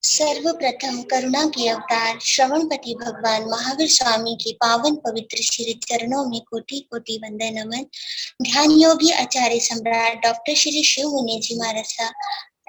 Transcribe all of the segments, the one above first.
सर्वप्रथम करुणा के अवतार श्रवणपति भगवान महावीर स्वामी के पावन पवित्र श्री चरणों में कोटि कोटि वंदन नमन। ध्यान योगी आचार्य सम्राट डॉक्टर श्री शिव मुनि जी महाराज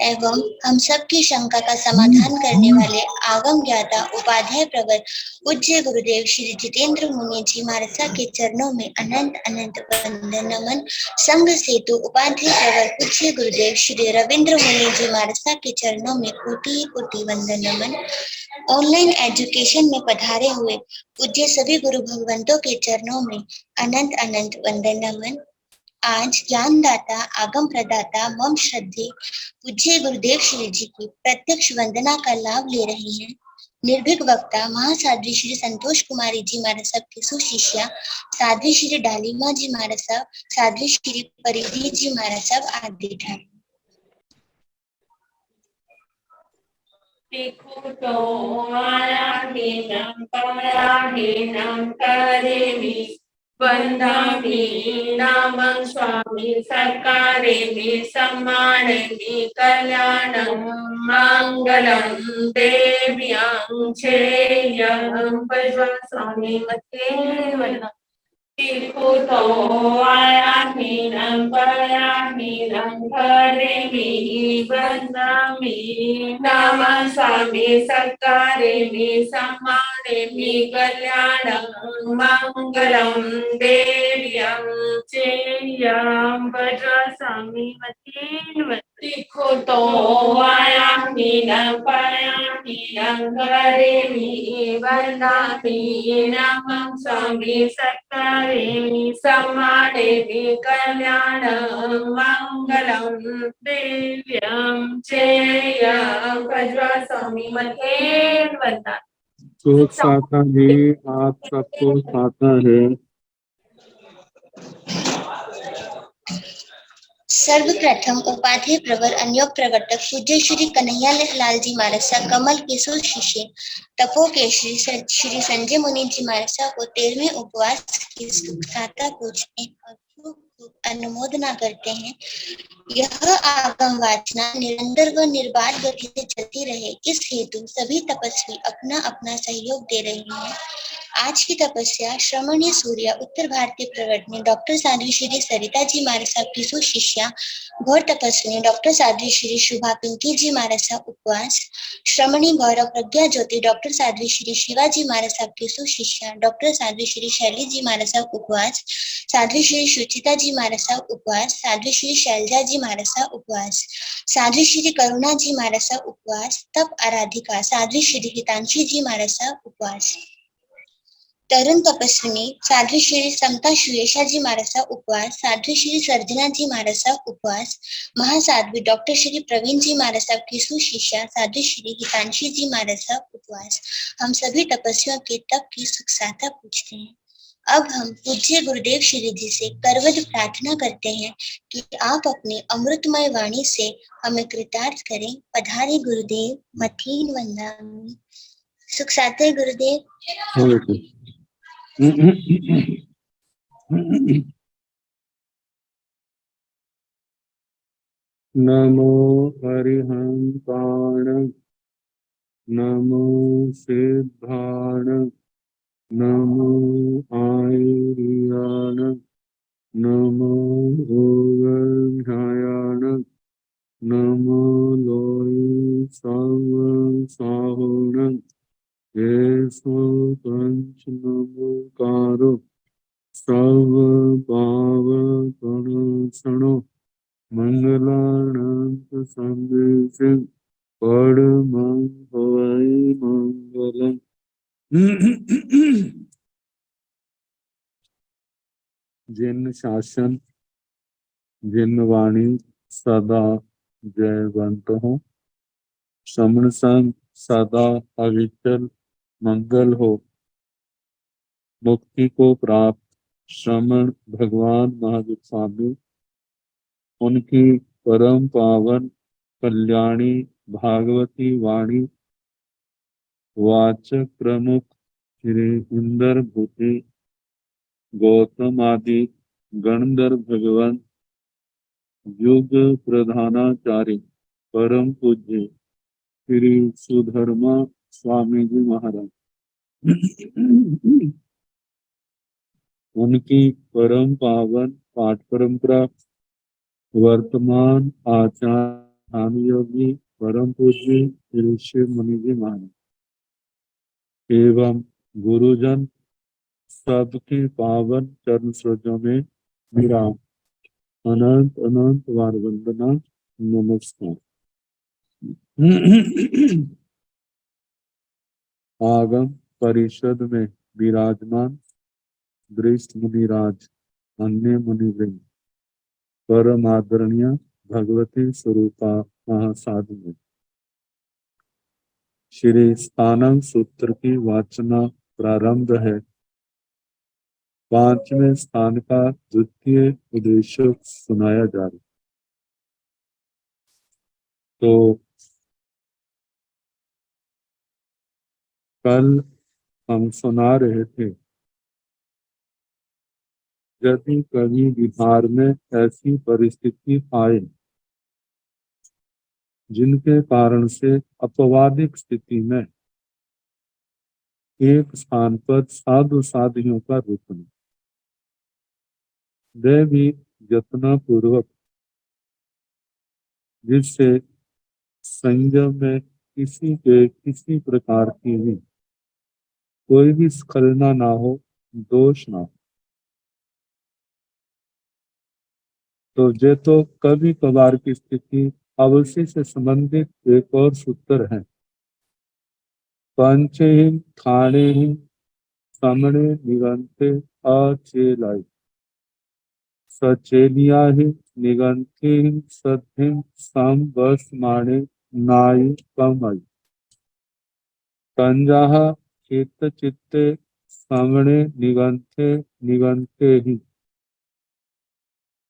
एवं हम सब की शंका का समाधान करने वाले आगम ज्ञाता उपाध्याय प्रवर पूज्य गुरुदेव श्री जितेंद्र मुनि जी महाराज के चरणों में अनंत अनंत वंदन नमन। संघ सेतु उपाध्याय प्रवर पूज्य गुरुदेव श्री रविंद्र मुनि जी महाराज के चरणों में कोटि कोटि वंदन नमन। ऑनलाइन एजुकेशन में पधारे हुए पूज्य सभी गुरु भगवंतों के चरणों में अनंत अनंत वंदन नमन। आज ज्ञानदाता आगम प्रदाता मम श्रद्धे पूज्य गुरुदेव श्री जी की प्रत्यक्ष वंदना का लाभ ले रहे हैं निर्भीक वक्ता महासाध्वी श्री संतोष कुमारी जी महाराज साहब की सुशिष्या साध्वी श्री डालीमा जी महाराज साहब, साध्वी श्री परिधि जी महाराज साहब आदि ठाकुर। वंदामि नामं स्वामी सत्कारेमि सम्मानेमि कल्याणं मंगलं देव्यां चेयं भजवा स्वामी मते तीर्थो आयामीनं पयामीनं करेमि वंदामि नामं स्वामी सत्कारेमि सम्मानेमि कल्याणं मंगलं देव्यां चेयं भजवा स्वामी मते तीर्थो आयामीनं पयामीनं करेमि वंदामि नामं स्वामी सत्कारेमि सम्मानेमि कल्याणं मंगलं देव्यां चेयं भजवा स्वामी मते वंदा। सुख साता जी आप सबको साता है। सर्वप्रथम उपाध्याय प्रवर अन्योग प्रवर्तक पूज्य श्री कन्हैया लाल जी महाराज कमल के शिष्य तपो के श्री संजय मुनि जी महाराज को 13वें उपवास की सुखता पूछते और अनुमोदना करते हैं। यह आगम वाचना निरंतर व निर्बाध गति से चलती रहे, इस हेतु सभी तपस्वी अपना अपना सहयोग दे रहे हैं। आज की तपस्या श्रमणीय सूर्य उत्तर भारतीय प्रवर्तनी डॉक्टर साध्वी श्री सरिता जी महाराज साहब की सुशिष्या घोर तपस्विनी डॉक्टर साध्वी श्री शुभा पिंकी जी महाराज साहब उपवास। श्रमणी गौरव प्रज्ञा ज्योति डॉक्टर साध्वी श्री शिवाजी महाराज साहब की सुशिष्या डॉक्टर साध्वी श्री शैली जी महाराज साहब उपवास। साध्वी श्री सुचिता जी महाराज साहब उपवास। साध्वी श्री शैलजा जी महाराज साहब उपवास। साध्वी श्री करुणा जी महाराज साहब उपवास। तप आराधिका साध्वी श्री हितांशी जी महाराज साहब उपवास। तरुण तपस्विनी साध्वी श्री समता सुयेशा जी महाराज साहब उपवास। साध्वी श्री सर्जना जी महाराज साहब उपवास। महासाध्वी डॉक्टर श्री प्रवीण जी महाराज साहब की सुशिष्या साध्वी श्री हितांशी जी महाराज साहब उपवास। हम सभी तपस्वियों के तप की सुख साता पूछते हैं। अब हम पूज्य गुरुदेव श्री जी से करवद प्रार्थना करते हैं कि आप अपने अमृतमय वाणी से हमें कृतार्थ करें। पधारे गुरुदेव मथीन वंदामि। सुख साते गुरुदेव। नमो हरिहंताण नमो सिद्धाण नमो आयर्याण नमो योगध्यायाण नमो लोय साहुण येषु पंच नमोकारो सर्व पाव प्रणशनो मंगलानंत संदेश परमं भवै मंगलम्। जिन शासन जिन वाणी सदा जयवंत हो, श्रमण संग सदा अविचल मंगल हो। मुक्ति को प्राप्त श्रमण भगवान महावीर स्वामी, उनकी परम पावन कल्याणी भागवती वाणी वाचक प्रमुख श्री इंदर भूति गौतम आदि गणधर भगवान युग प्रधानाचार्य परम पूज्य श्री सुधर्मा स्वामी जी महाराज। उनकी परम पावन पाठ परंपरा वर्तमान आचार्य स्वामी योगी परम पूज्य श्री शिव मुनि जी महाराज एवं गुरुजन सबकी पावन चरण सरोजों में मेरा अनंत अनंत बार वंदना नमस्कार। आगम परिषद में विराजमान वरिष्ठ मुनिराज, अन्य मुनिवृंद, परम आदरणीय भगवती स्वरूपा महासाधु में श्री स्थानम सूत्र की वाचना प्रारंभ है। पांचवें स्थान का द्वितीय उद्देश्य सुनाया जा रहा। तो कल हम सुना रहे थे, यदि कभी बिहार में ऐसी परिस्थिति आए जिनके कारण से अपवादिक स्थिति में एक स्थान पर साधु साधियों का रुकना, वे भी यत्न पूर्वक, जिससे संयम में किसी प्रकार की भी कोई भी स्खलना ना हो, दोष ना हो। तो ये तो कभी कभार की स्थिति अवश्य से संबंधित एक और सूत्र है। पंचहीन थानेहीन समणे निगंते अचेलाई सचेलियाहि निगंतेहीन सद्धिम सम बस माणे नाई कमई तंजाह चित्त चित्ते समणे निगंते निगंते ही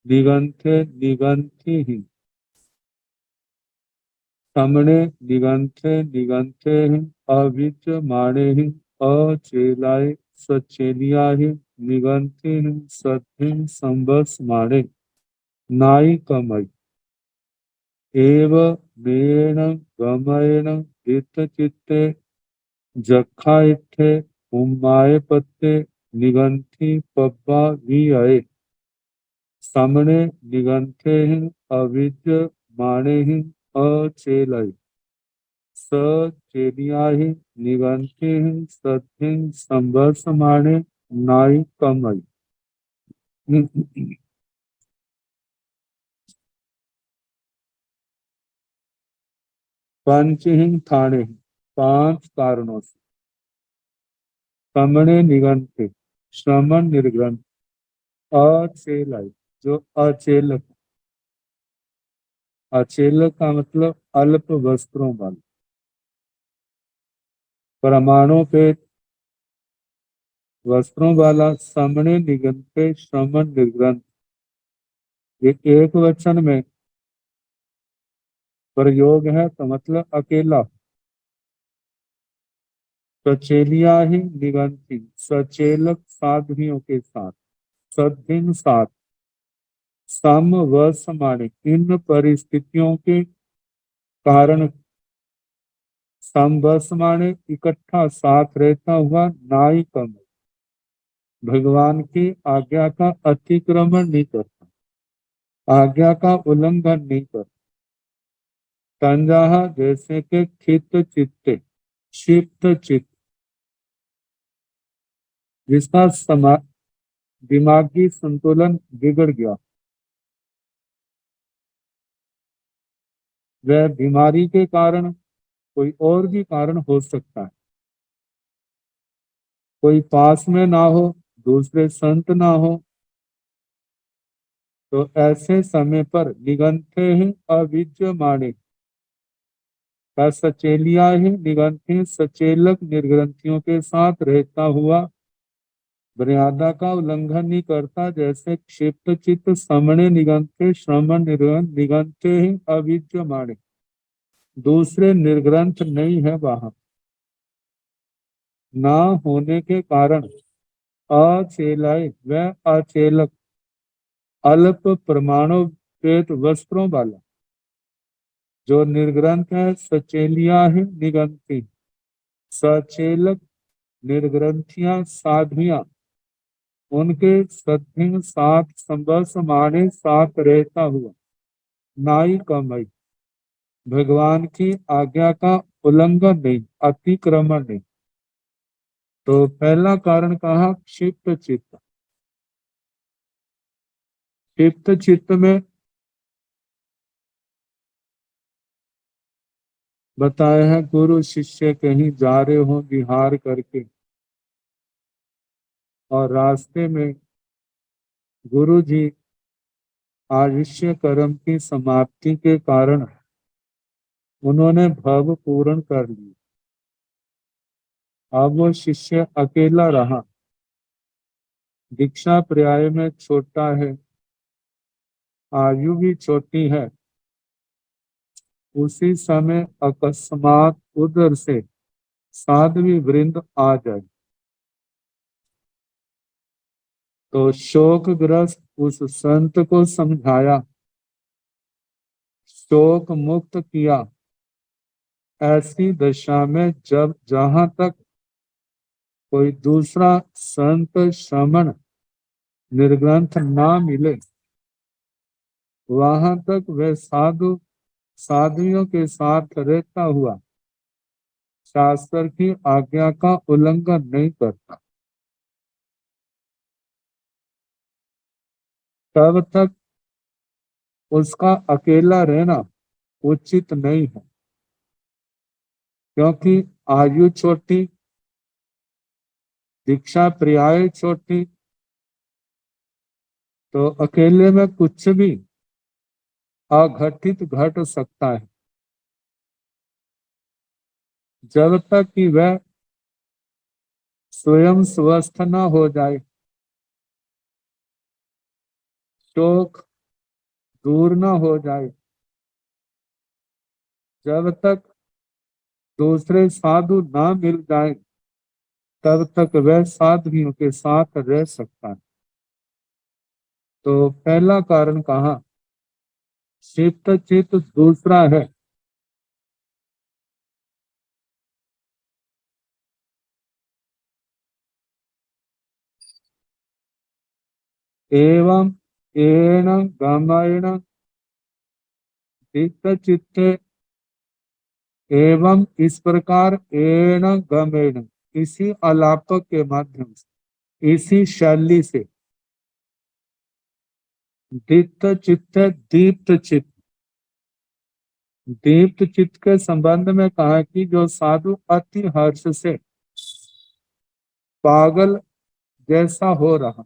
निगंते निगंते ही समणे निगंते निगंते ही अविच माणे ही अचेलाय सचेलिया ही निगंते ही सद्धिम संबस माणे नाई कमई एव मेण गमयण चित्त चित्ते जखा इत्थे उम्माय पत्ते निगंथी पब्बा वी आए समणे निगंथे ही अविज माणे ही अचेलाई सचेलिया ही निगंथे ही सद्धिं संबस माणे नाई कमई। पंचहीन थाने, पांच कारणों से समणे निगंते, श्रमण निर्ग्रंथ, अचेलाई जो अचेलक, अचेलक का मतलब अल्प वस्त्रों वाला, परमाणु पे वस्त्रों वाला, समणे निगंते श्रमण निर्ग्रंथ, ये एक वचन में प्रयोग है तो मतलब अकेला। सचेलिया ही निगंती, सचेलक साधवियों के साथ, सद्धिन साथ, सम व समाने, इन परिस्थितियों के कारण, समवश माने इकट्ठा साथ रहता हुआ, नाई कम, भगवान की आज्ञा का अतिक्रमण नहीं करता, आज्ञा का उल्लंघन नहीं करता। तंजाहा जैसे के खित चित्ते, क्षिप्त चित्त, जिसका दिमागी संतुलन बिगड़ गया, वह बीमारी के कारण, कोई और भी कारण हो सकता है, कोई पास में ना हो, दूसरे संत ना हो, तो ऐसे समय पर निगंथे ही अविद्यमाने का सचेलिया ही निगंथे सचेलक निर्ग्रंथियों के साथ रहता हुआ मर्यादा का उल्लंघन नहीं करता, जैसे क्षिप्त चित्त समणे निगंथे श्रमण निगंथे ही अविद्यमाने, दूसरे निर्ग्रंथ नहीं है वहां, ना होने के कारण अचेलाय वह अचेलक अल्प परमाणु पेट वस्त्रों वाला, जो निर्ग्रंथ है सचेलिया है निगंती, सचेलक निर्ग्रंथियां साध्वियां उनके सद्भिन साथ संबस माने साथ रहता हुआ नाई कमई, भगवान की आज्ञा का उल्लंघन नहीं, अतिक्रमण नहीं। तो पहला कारण कहा क्षिप्त चित्त। क्षिप्त चित्त में बताया है गुरु शिष्य कहीं जा रहे हो विहार करके और रास्ते में गुरु जी आयुष्य कर्म की समाप्ति के कारण उन्होंने भव पूर्ण कर लिया। अब वो शिष्य अकेला रहा, दीक्षा पर्याय में छोटा है, आयु भी छोटी है। उसी समय अकस्मात उधर से साध्वी वृंद आ जाए तो शोकग्रस्त उस संत को समझाया, शोक मुक्त किया। ऐसी दशा में जब जहां तक कोई दूसरा संत श्रमण निर्ग्रंथ ना मिले वहां तक वह साधु साधुओं के साथ रहता हुआ शास्त्र की आज्ञा का उल्लंघन नहीं करता। तब तक उसका अकेला रहना उचित नहीं है, क्योंकि आयु छोटी, दीक्षा पर्याय छोटी, तो अकेले में कुछ भी अघटित घट सकता है। जब तक कि वह स्वयं स्वस्थ न हो जाए, शोक दूर न हो जाए, जब तक दूसरे साधु ना मिल जाए, तब तक वह साधुओं के साथ रह सकता है। तो पहला कारण कहा चित्त चित्त, दूसरा है एवं एण गमयण चित्त चित्ते, एवं इस प्रकार एण गमेण, इसी अलापक के माध्यम से, इसी शैली से, दीप्त चित्त दीप्त चित्त, दीप्त चित्त के संबंध में कहा कि जो साधु अति हर्ष से पागल जैसा हो रहा,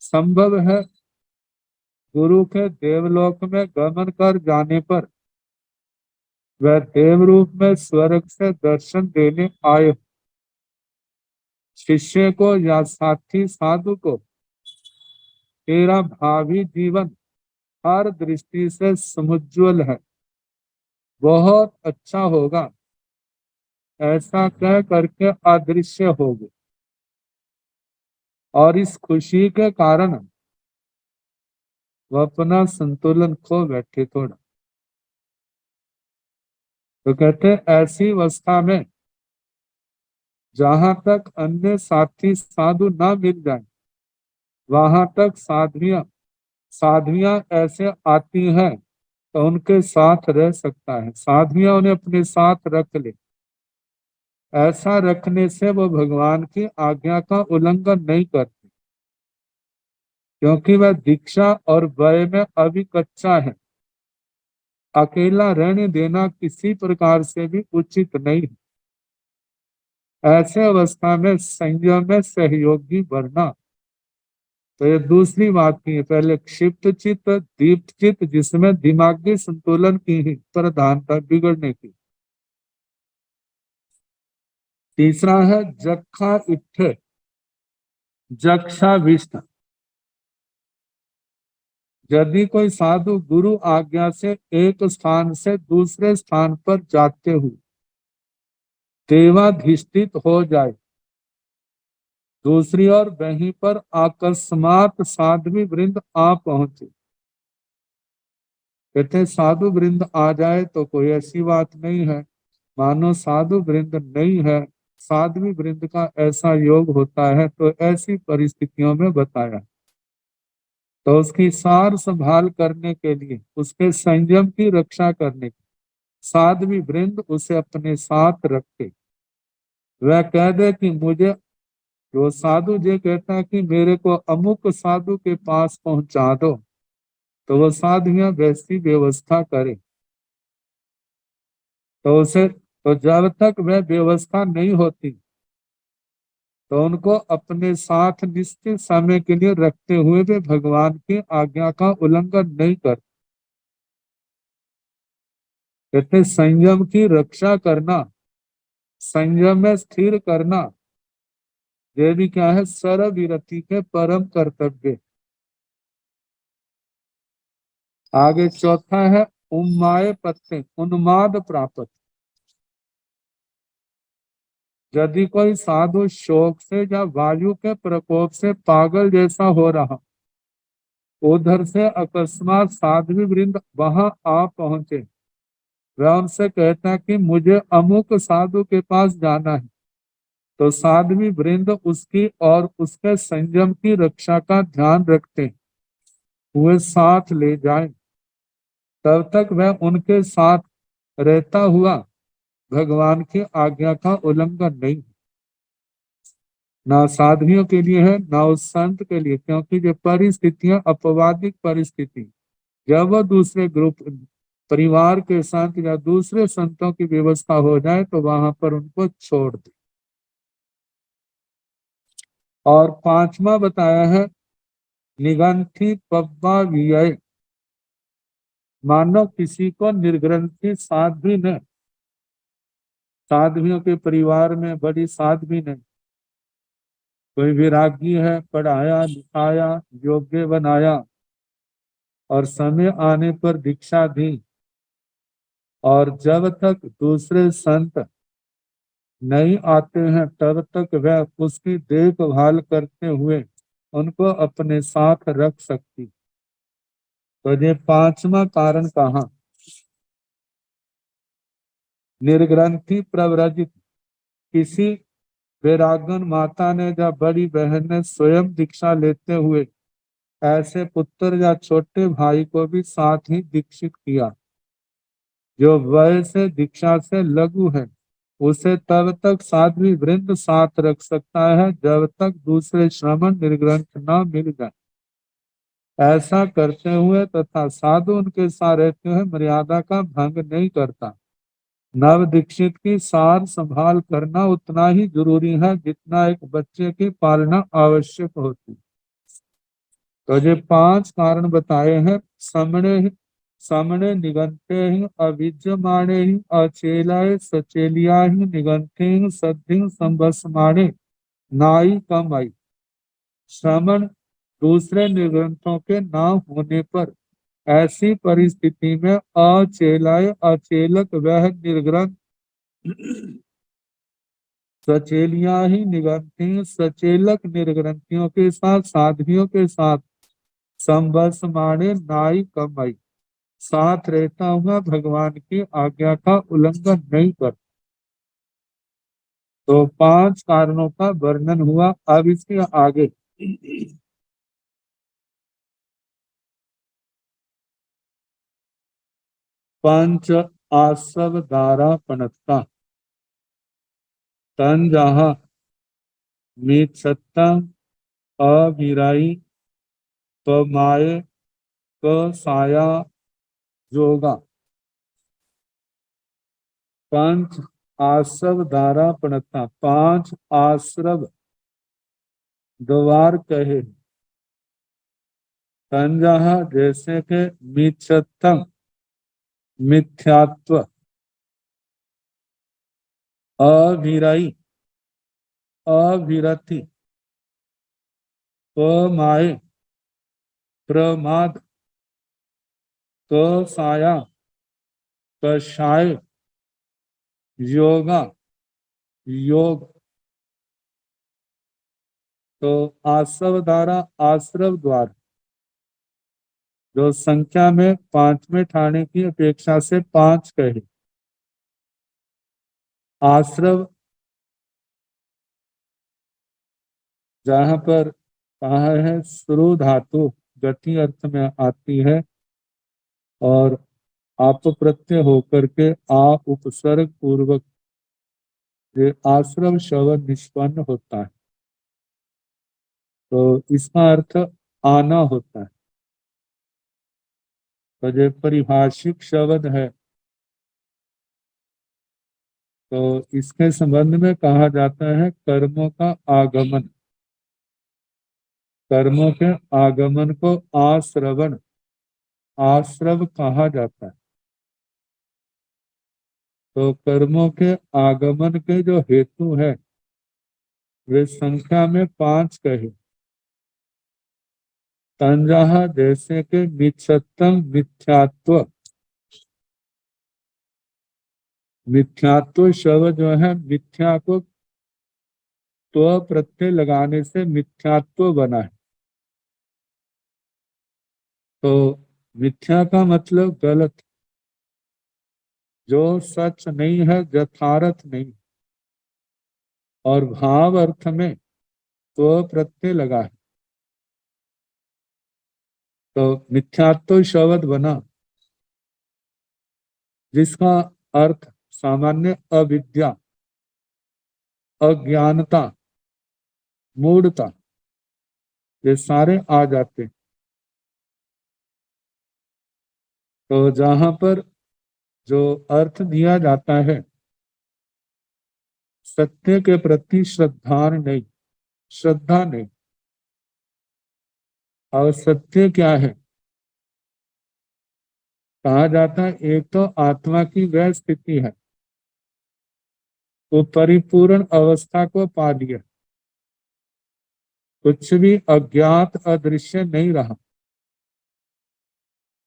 संभव है गुरु के देवलोक में गमन कर जाने पर वह देव रूप में स्वर्ग से दर्शन देने आए, शिष्य को या साथी साधु को तेरा भावी जीवन हर दृष्टि से समुज्वल है, बहुत अच्छा होगा, ऐसा कह करके अदृश्य हो गए। और इस खुशी के कारण वह अपना संतुलन खो बैठे थोड़ा। तो कहते ऐसी अवस्था में जहां तक अन्य साथी साधु ना मिल जाए वहां तक साध्वियां ऐसे आती हैं तो उनके साथ रह सकता है, साध्वियां उन्हें अपने साथ रख ले। ऐसा रखने से वो भगवान की आज्ञा का उल्लंघन नहीं करते, क्योंकि वह दीक्षा और वय में अभी कच्चा है। अकेला रहने देना किसी प्रकार से भी उचित नहीं है। ऐसे अवस्था में संयम में सहयोगी बनना। तो ये दूसरी बात की है। पहले क्षिप्त चित्त दीप्त चित्त, जिसमें दिमागी संतुलन की ही प्रधानता बिगड़ने की। तीसरा है जक्षा इत्थे जक्षा विष्ठ, यदि कोई साधु गुरु आज्ञा से एक स्थान से दूसरे स्थान पर जाते हुए देवाधिष्ठित हो जाए, दूसरी ओर वहीं पर अकस्मात साध्वी वृंद आ पहुंचे, कहते साधु वृंद आ जाए तो कोई ऐसी बात नहीं है, मानो साधु वृंद नहीं है, साध्वी वृंद का ऐसा योग होता है तो ऐसी परिस्थितियों में बताया। तो उसकी सार संभाल करने के लिए, उसके संयम की रक्षा करने के, साध्वी वृंद उसे अपने साथ रखे। वह कह दे कि मुझे, जो साधु जी कहता है कि मेरे को अमुक साधु के पास पहुंचा दो, तो वो साधुयां वैसी व्यवस्था करे। तो जब तक वह व्यवस्था नहीं होती तो उनको अपने साथ निश्चित समय के लिए रखते हुए भी भगवान की आज्ञा का उल्लंघन नहीं कर। कहते संयम की रक्षा करना, संयम में स्थिर करना, ये भी क्या है, सर्वविरति के परम कर्तव्य। आगे चौथा है उम्माय पत्ते, उन्माद प्राप्त। यदि कोई साधु शोक से या वायु के प्रकोप से पागल जैसा हो रहा, उधर से अकस्मात साध्वी वृंद वहां आ पहुंचे, वह उनसे कहता है कि मुझे अमुक साधु के पास जाना है, तो साध्वी वृंद उसकी और उसके संयम की रक्षा का ध्यान रखते हुए साथ ले जाए। तब तक वह उनके साथ रहता हुआ भगवान की आज्ञा का उल्लंघन नहीं, ना साधवियों के लिए है ना उस संत के लिए, क्योंकि ये परिस्थितियां अपवादिक परिस्थिति, जब वह दूसरे ग्रुप परिवार के संत या दूसरे संतों की व्यवस्था हो जाए तो वहां पर उनको छोड़ दे। और पांचवा बताया है निगंठी पब्बा व्यय। मानो किसी को निर्ग्रंथि साध्वी ने, साध्वियों के परिवार में बड़ी साध्वी ने, कोई विरागी है, पढ़ाया लिखाया योग्य बनाया और समय आने पर दीक्षा दी, और जब तक दूसरे संत नहीं आते हैं तब तक वह उसकी देखभाल करते हुए उनको अपने साथ रख सकती। तो ये पांचवा कारण कहा, निर्ग्रंथि प्रव्रजित। किसी वैरागन माता ने या बड़ी बहन ने स्वयं दीक्षा लेते हुए ऐसे पुत्र या छोटे भाई को भी साथ ही दीक्षित किया। जो वय से दीक्षा से लघु है उसे तब तक साध्वी वृंद साथ रख सकता है जब तक दूसरे श्रमण निर्ग्रंथ न मिल जाए। ऐसा करते हुए तथा साधु उनके साथ रहते हुए मर्यादा का भंग नहीं करता। नव दीक्षित की सार संभाल करना उतना ही जरूरी है जितना एक बच्चे की पालना आवश्यक होती। तो ये पांच कारण बताए हैं। समणे निगंते ही अविद्यमाने ही अचेलाय सचेलिया ही निगंते ही सद्धि संभस्माणे नाई कमाई। श्रमण दूसरे निगंतों के न होने पर ऐसी परिस्थिति में अचेलाय अचेलक वह निर्ग्रंथ सचेलिया ही निगंती सचेलक निर्ग्रंथियों के साथ साधवियों के साथ संभस्माणे नाई कमाई, साथ रहता हुआ भगवान की आज्ञा का उल्लंघन नहीं कर। तो पांच कारणों का वर्णन हुआ। अब इसके आगे पंच आसव दारा पनत्ता तन जहा मीत सत्ता अविराई पमाए क साया जोगा। पंच आश्रव दारा पणता, पांच आश्रव द्वार कहे। संजह जैसे के मिथ्यत्व मिथ्यात्व, अविराई अविरति, पमाए प्रमाद, कसाया कषाय, योगा योग। तो आश्रव द्वारा आश्रव द्वार, जो संख्या में 5वें ठाणे की अपेक्षा से 5 कहे। आश्रव जहां पर कहा है श्रु धातु गति अर्थ में आती है और आप प्रत्यय होकर के आ उपसर्ग पूर्वक ये आश्रव शब्द निष्पन्न होता है, तो इसका अर्थ आना होता है। तो जो परिभाषिक शब्द है तो इसके संबंध में कहा जाता है कर्मों का आगमन। कर्मों के आगमन को आश्रवण आश्रव कहा जाता है। तो कर्मों के आगमन के जो हेतु है वे संख्या में 5 कहे। तंजहा जैसे के मिच्छत्तम मिथ्यात्व, मिथ्यात्व शब्द जो है मिथ्या को तो प्रत्यय लगाने से मिथ्यात्व बना है। तो मिथ्या का मतलब गलत, जो सच नहीं है, यथार्थ नहीं, और भाव अर्थ में तो प्रत्यय लगा है तो मिथ्यात्व शब्द बना, जिसका अर्थ सामान्य अविद्या, अज्ञानता, मूढ़ता ये सारे आ जाते हैं। तो जहां पर जो अर्थ दिया जाता है सत्य के प्रति श्रद्धा नहीं। और सत्य क्या है? कहा जाता है एक तो आत्मा की वह स्थिति है तो परिपूर्ण अवस्था को पा लिया, कुछ भी अज्ञात अदृश्य नहीं रहा,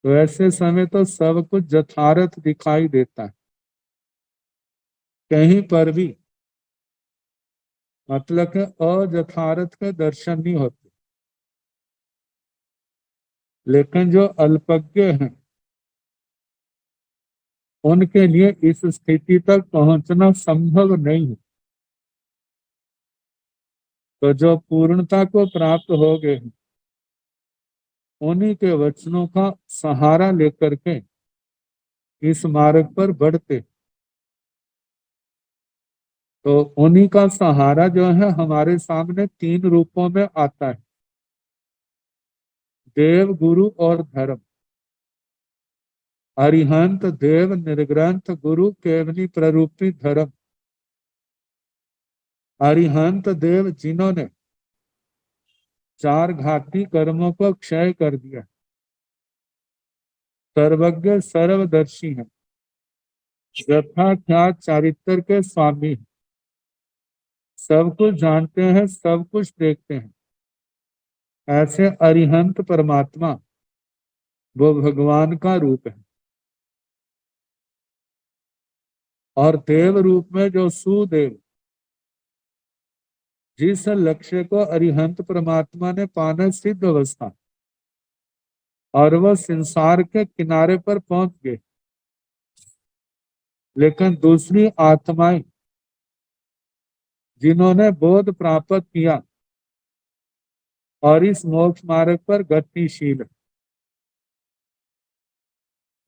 तो ऐसे समय तो सब कुछ यथार्थ दिखाई देता है। कहीं पर भी मतलब के अयथार्थ के दर्शन नहीं होते। लेकिन जो अल्पज्ञ हैं उनके लिए इस स्थिति तक पहुंचना संभव नहीं है। तो जो पूर्णता को प्राप्त हो गए हैं उन्हीं के वचनों का सहारा लेकर के इस मार्ग पर बढ़ते, तो उन्हीं का सहारा जो है हमारे सामने 3 रूपों में आता है, देव, गुरु और धर्म। अरिहंत देव निर्ग्रंथ गुरु केवली प्ररूपी धर्म। अरिहंत देव जिन्होंने 4 घाती कर्मों को क्षय कर दिया, सर्वज्ञ सर्वदर्शी है, यथाख्यात चारित्र के स्वामी है, सब कुछ जानते हैं, सब कुछ देखते हैं। ऐसे अरिहंत परमात्मा वो भगवान का रूप है। और देव रूप में जो सुदेव, जिस लक्ष्य को अरिहंत परमात्मा ने पाना सिद्ध अवस्था और वह संसार के किनारे पर पहुंच गए, लेकिन दूसरी आत्माएं जिन्होंने बोध प्राप्त किया और इस मोक्ष मार्ग पर गतिशील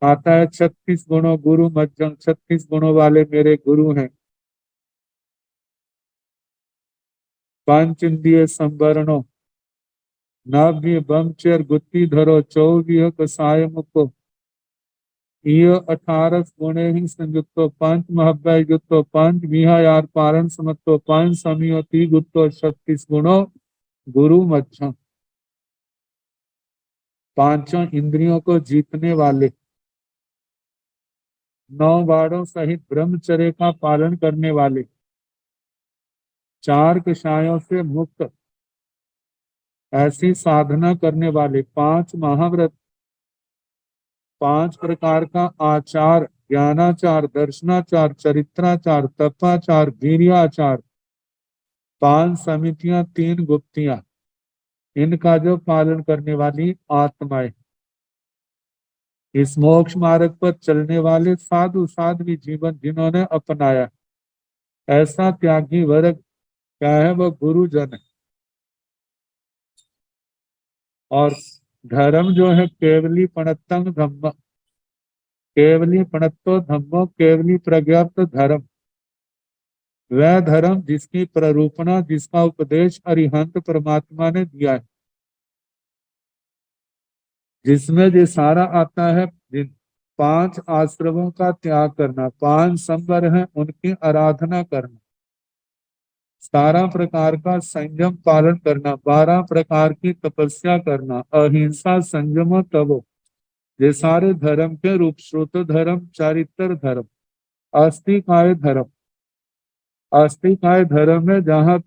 आता है 36 गुणों गुरु मज्जन, 36 गुणों वाले मेरे गुरु हैं। पंच इंद्रिय संवरणो नाभ्य बमचर गुत्ती धरो 24 कसाय मुको इय 18 गुणे ही संयुक्तो पंच महब्बय युक्तो पंच विहायार पारण समत्तो पंच समियोति गुत्तो 36 गुणों गुरु मज्जन। पांचों इंद्रियों को जीतने वाले, 9 बाणों सहित ब्रह्मचर्य का पालन करने वाले, 4 कषायों से मुक्त ऐसी साधना करने वाले, 5 महाव्रत, 5 प्रकार का आचार, ज्ञानाचार, दर्शनाचार, चरित्राचार, तपाचार, वीर्याचार, 5 समितियां, 3 गुप्तियां, इनका जो पालन करने वाली आत्माएं, इस मोक्ष मार्ग पर चलने वाले साधु साध्वी जीवन जिन्होंने अपनाया, ऐसा त्यागी वर्ग क्या है, वो गुरुजन है। और धर्म जो है केवली पणत्तम धम्म, केवली पणत्तो धम्मो केवली प्रज्ञप्त धर्म, वह धर्म जिसकी प्ररूपणा, जिसका उपदेश अरिहंत परमात्मा ने दिया है, जिसमें ये सारा आता है। जिन 5 आश्रमों का त्याग करना, 5 संवर हैं उनकी आराधना करना, 17 प्रकार का संयम पालन करना, 12 प्रकार की तपस्या करना, अहिंसा संयम तप, ये सारे धर्म के रूप। श्रुत धर्म, चारित्र धर्म, आस्तिकाय धर्म। आस्तिकाय धर्म में जहाँ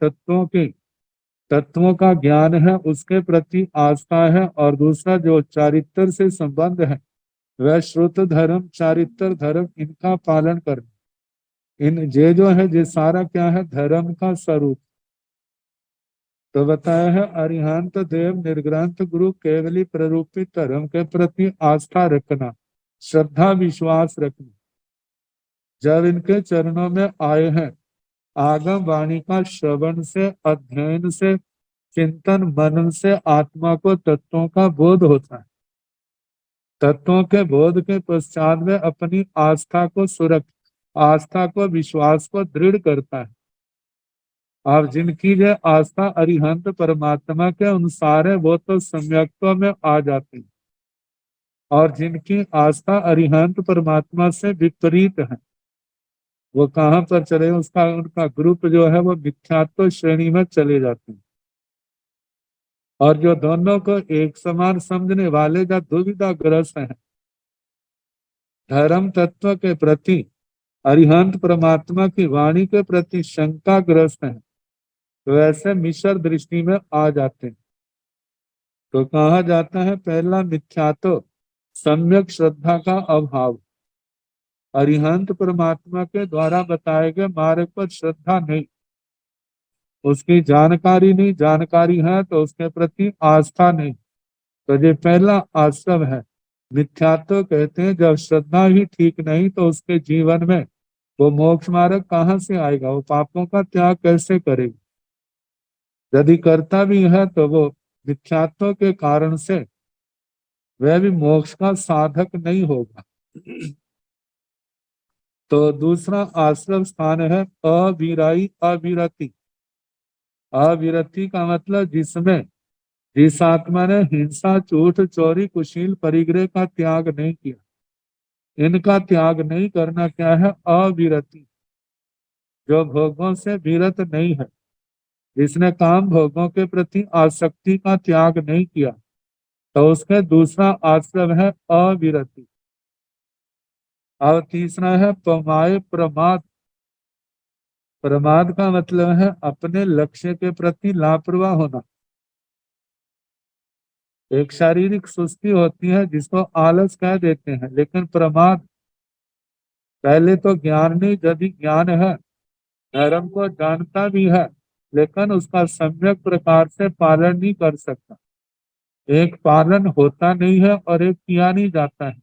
तत्वों का ज्ञान है, उसके प्रति आस्था है। और दूसरा जो चारित्र से संबंध है, वह श्रुत धर्म, चारित्र धर्म, इनका पालन करना। इन ये जो है, ये सारा क्या है, धर्म का स्वरूप। तो बताया है अरिहंत देव निर्ग्रंथ गुरु केवली प्ररूपित धर्म के प्रति आस्था रखना, श्रद्धा विश्वास रखना। जब इनके चरणों में आए हैं, आगम वाणी का श्रवण से, अध्ययन से, चिंतन मनन से आत्मा को तत्वों का बोध होता है। तत्वों के बोध के पश्चात में अपनी आस्था को विश्वास को दृढ़ करता है। और जिनकी ये आस्था अरिहंत परमात्मा के अनुसार है, वो तो सम्यक्त्व में आ जाते हैं। और जिनकी आस्था अरिहंत परमात्मा से विपरीत है, वो कहाँ पर चले, उनका ग्रुप जो है वो मिथ्यात्व श्रेणी में चले जाते हैं। और जो दोनों को एक समान समझने वाले या दुविधा ग्रस्त हैं, धर्म तत्व के प्रति, अरिहंत परमात्मा की वाणी के प्रति शंका ग्रस्त हैं, तो ऐसे मिश्र दृष्टि में आ जाते हैं। तो कहा जाता है पहला मिथ्यात्व, सम्यक श्रद्धा का अभाव। अरिहंत परमात्मा के द्वारा बताए गए मार्ग पर श्रद्धा नहीं, उसकी जानकारी नहीं, जानकारी है तो उसके प्रति आस्था नहीं। तो ये पहला आश्रम है। मिथ्यात्व कहते हैं जब श्रद्धा ही ठीक नहीं, तो उसके जीवन में वो मोक्ष मार्ग कहाँ से आएगा, वो पापों का त्याग कैसे करेगा। यदि करता भी है तो वो मिथ्यात्व के कारण से वह भी मोक्ष का साधक नहीं होगा। तो दूसरा आश्रम स्थान है अविराई, अविरति। अविरति का मतलब जिस आत्मा ने हिंसा, झूठ, चोरी, कुशील, परिग्रह का त्याग नहीं किया। इनका त्याग नहीं करना क्या है, अविरति। जो भोगों से विरत नहीं है, जिसने काम भोगों के प्रति आसक्ति का त्याग नहीं किया, तो उसके दूसरा आश्रम है अविरति। और तीसरा है पमाय, प्रमाद। प्रमाद का मतलब है अपने लक्ष्य के प्रति लापरवाह होना। एक शारीरिक सुस्ती होती है जिसको आलस कह देते हैं, लेकिन प्रमाद पहले तो ज्ञान नहीं, यदि ज्ञान है, धर्म को जानता भी है, लेकिन उसका सम्यक प्रकार से पालन नहीं कर सकता। एक पालन होता नहीं है और एक किया नहीं जाता है।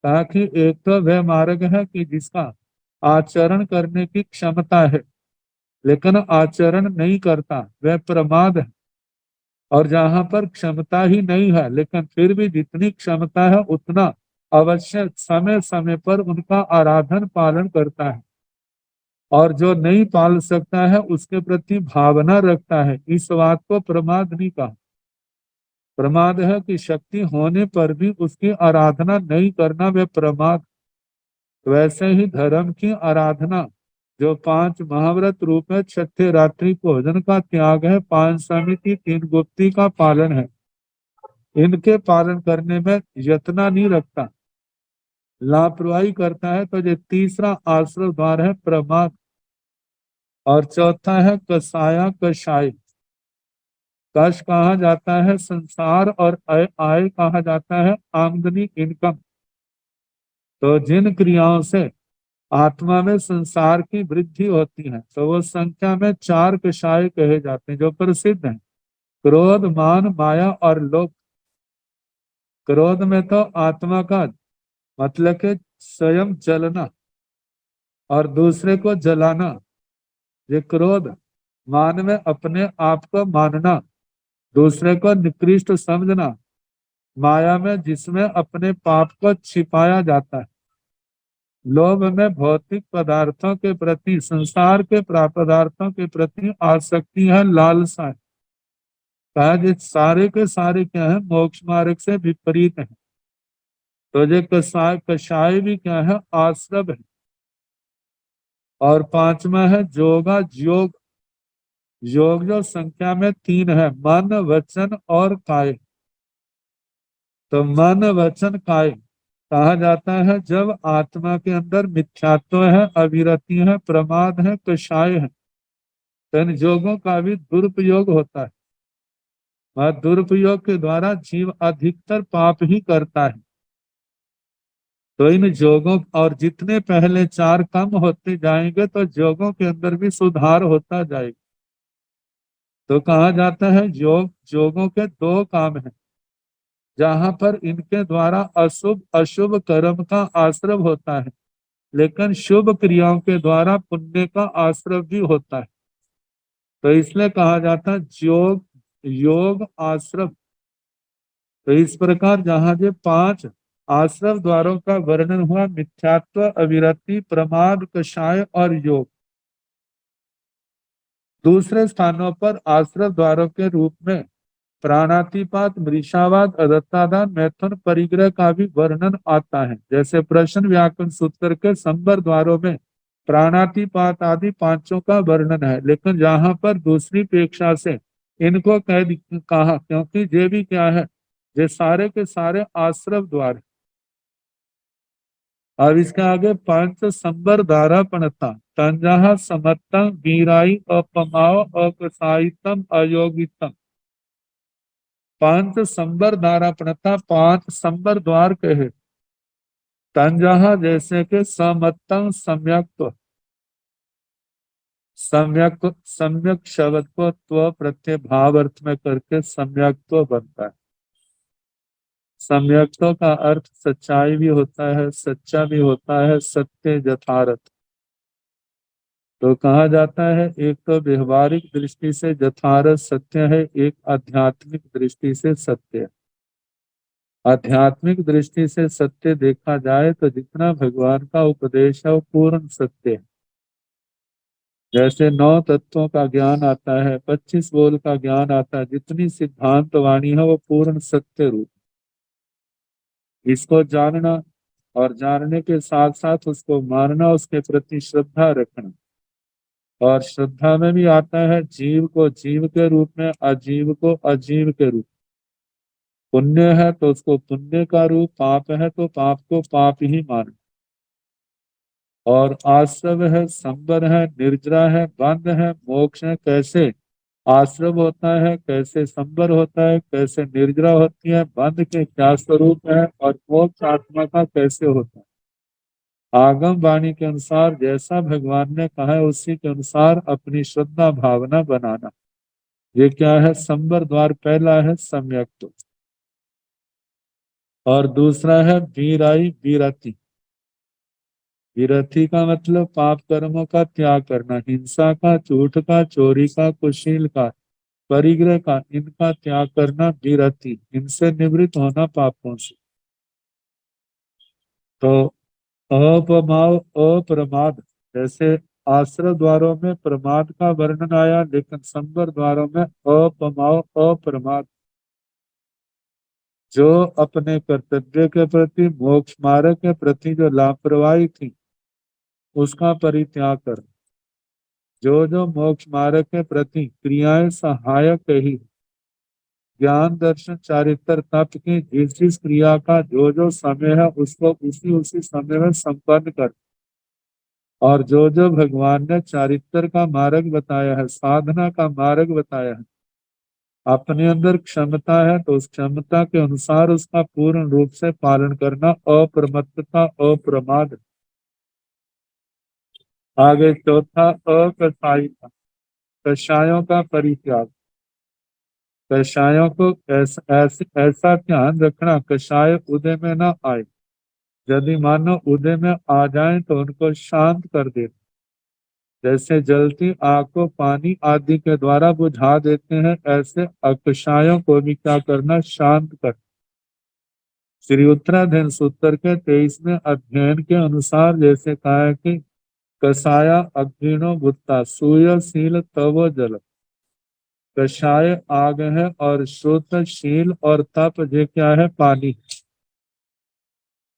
ताकि एक तो वह मार्ग है कि जिसका आचरण करने की क्षमता है, लेकिन आचरण नहीं करता, वह प्रमाद है। और जहां पर क्षमता ही नहीं है, लेकिन फिर भी जितनी क्षमता है उतना अवश्य समय समय पर उनका आराधन पालन करता है। और जो नहीं पाल सकता है उसके प्रति भावना रखता है, इस बात को प्रमाद नहीं कहा। प्रमाद है कि शक्ति होने पर भी उसकी आराधना नहीं करना, वह प्रमाद। वैसे ही धर्म की आराधना, जो 5 महाव्रत रूप है, छठे रात्रि भोजन का त्याग है, 5 समिति, 3 गुप्ती का पालन है, इनके पालन करने में यत्ना नहीं रखता, लापरवाही करता है, तो ये तीसरा आश्रम द्वार है प्रमाद। और चौथा है कसाया, कषाय। कश कहा जाता है संसार, और आय कहा जाता है आमदनी, इनकम। तो जिन क्रियाओं से आत्मा में संसार की वृद्धि होती है, तो वो संख्या में 4 कषाय कहे जाते हैं, जो प्रसिद्ध हैं: क्रोध, मान, माया और लोभ। क्रोध में तो आत्मा का मतलब कि स्वयं जलना और दूसरे को जलाना, ये क्रोध। मान में अपने आप को मानना, दूसरे को निकृष्ट समझना, माया में जिसमें अपने पाप को छिपाया जाता है, लोभ में भौतिक पदार्थों के प्रति, संसार के पदार्थों के प्रति आसक्ति है, लालसा है। कहा ये सारे के सारे क्या है, मोक्ष मार्ग से विपरीत है। तो ये कषाय, कषाय भी क्या है, आश्रव है। और पांचवा है जोगा, योग। योग जो संख्या में 3 है, मन वचन और काय। तो मन वचन काय कहा जाता है जब आत्मा के अंदर मिथ्यात्व है, अविरति है, प्रमाद है, कषाय है, तो इन योगों का भी दुरुपयोग होता है। वह दुरुपयोग के द्वारा जीव अधिकतर पाप ही करता है। तो इन योगों, और जितने पहले 4 कम होते जाएंगे तो योगों के अंदर भी सुधार होता जाएगा। तो कहा जाता है योग, योगों के 2 काम हैं, जहां पर इनके द्वारा अशुभ अशुभ कर्म का आश्रव होता है, लेकिन शुभ क्रियाओं के द्वारा पुण्य का आश्रव भी होता है। तो इसलिए कहा जाता है योग, योग आश्रव। तो इस प्रकार जहां ये 5 आश्रव द्वारों का वर्णन हुआ, मिथ्यात्व, अविरति, प्रमाद, कषाय और योग। दूसरे स्थानों पर आश्रव द्वारों के रूप में प्राणातिपात, मृषावाद, अदत्तादान, मैथुन, परिग्रह का भी वर्णन आता है। जैसे प्रश्न व्याकरण सूत्र के संबर द्वारों में प्राणातिपात आदि 5 का वर्णन है, लेकिन यहाँ पर दूसरी पेक्षा से इनको कहा, क्योंकि ये भी क्या है, ये सारे के सारे आश्रव द्वार हैं। अब इसके आगे 5 संबर धारा पणता तंजहा समत्तम वीराई अपमाओ अकसायितम अयोगितम। 5 संबर धारा पणता, 5 संबर द्वार कहे। तंजहा जैसे कि समत्तम, सम्यक, सम्यक, सम्यक शब्द को त्व प्रत्यय भाव अर्थ में करके सम्यक्त्व बनता है। सम्यक्त्व का अर्थ सच्चाई भी होता है, सच्चा भी होता है, सत्य, यथार्थ। तो कहा जाता है एक तो व्यवहारिक दृष्टि से यथार्थ सत्य है, एक आध्यात्मिक दृष्टि से सत्य है। आध्यात्मिक दृष्टि से सत्य देखा जाए तो जितना भगवान का उपदेश है वो पूर्ण सत्य है। जैसे 9 तत्वों का ज्ञान आता है, 25 बोल का ज्ञान आता है, जितनी सिद्धांत वाणी है वो पूर्ण सत्य रूप। इसको जानना और जानने के साथ साथ उसको मानना, उसके प्रति श्रद्धा रखना। और श्रद्धा में भी आता है जीव को जीव के रूप में, अजीव को अजीव के रूप। पुण्य है तो उसको पुण्य का रूप, पाप है तो पाप को पाप ही मानना। और आश्रव है, संबर है, निर्जरा है, बंध है, मोक्ष है। कैसे आश्रव होता है, कैसे संबर होता है, कैसे निर्जरा होती है, बंध के क्या स्वरूप है, और मोक्ष आत्मा का कैसे होता है। आगम वाणी के अनुसार जैसा भगवान ने कहा है उसी के अनुसार अपनी श्रद्धा भावना बनाना। ये क्या है, संबर द्वार पहला है सम्यक। और दूसरा है वीराई, वीरति। विरति का मतलब पाप कर्मों का त्याग करना, हिंसा का, झूठ का, चोरी का, कुशील का, परिग्रह का, इनका त्याग करना विरति, इनसे निवृत्त होना पापों से। तो अपमाव, अप्रमाद। जैसे आश्रय द्वारों में प्रमाद का वर्णन आया, लेकिन संबर द्वारों में अपमाव, अप्रमाद। जो अपने कर्तव्य के प्रति, मोक्ष मार्ग के प्रति जो लापरवाही थी उसका परित्याग कर, जो मोक्ष मार्ग के प्रति क्रियाएं सहायक ही, ज्ञान दर्शन चारित्र तप की जिस जिस क्रिया का जो समय है उसको उसी उसी समय में संपन्न कर। और जो भगवान ने चारित्र का मार्ग बताया है, साधना का मार्ग बताया है, अपने अंदर क्षमता है तो उस क्षमता के अनुसार उसका पूर्ण रूप से पालन करना, अप्रमत्तता, अप्रमाद। आगे चौथा, अकसायिता, कषायों का परित्याग। कषायों को ऐसा ध्यान रखना कषाय उदय में न आए। यदि मानो उदय में आ जाए तो उनको शांत कर देना। जैसे जलती आग को पानी आदि के द्वारा बुझा देते हैं, ऐसे अकषायों को भी क्या करना, शांत कर। श्री उत्तराधीन सूत्र के 23वें अध्ययन के अनुसार जैसे कहा है कि कषाया अग्निनो भुत्ता सूयशील तवो जल। कषाय आग है और श्रुत शील और तप ये क्या है, पानी।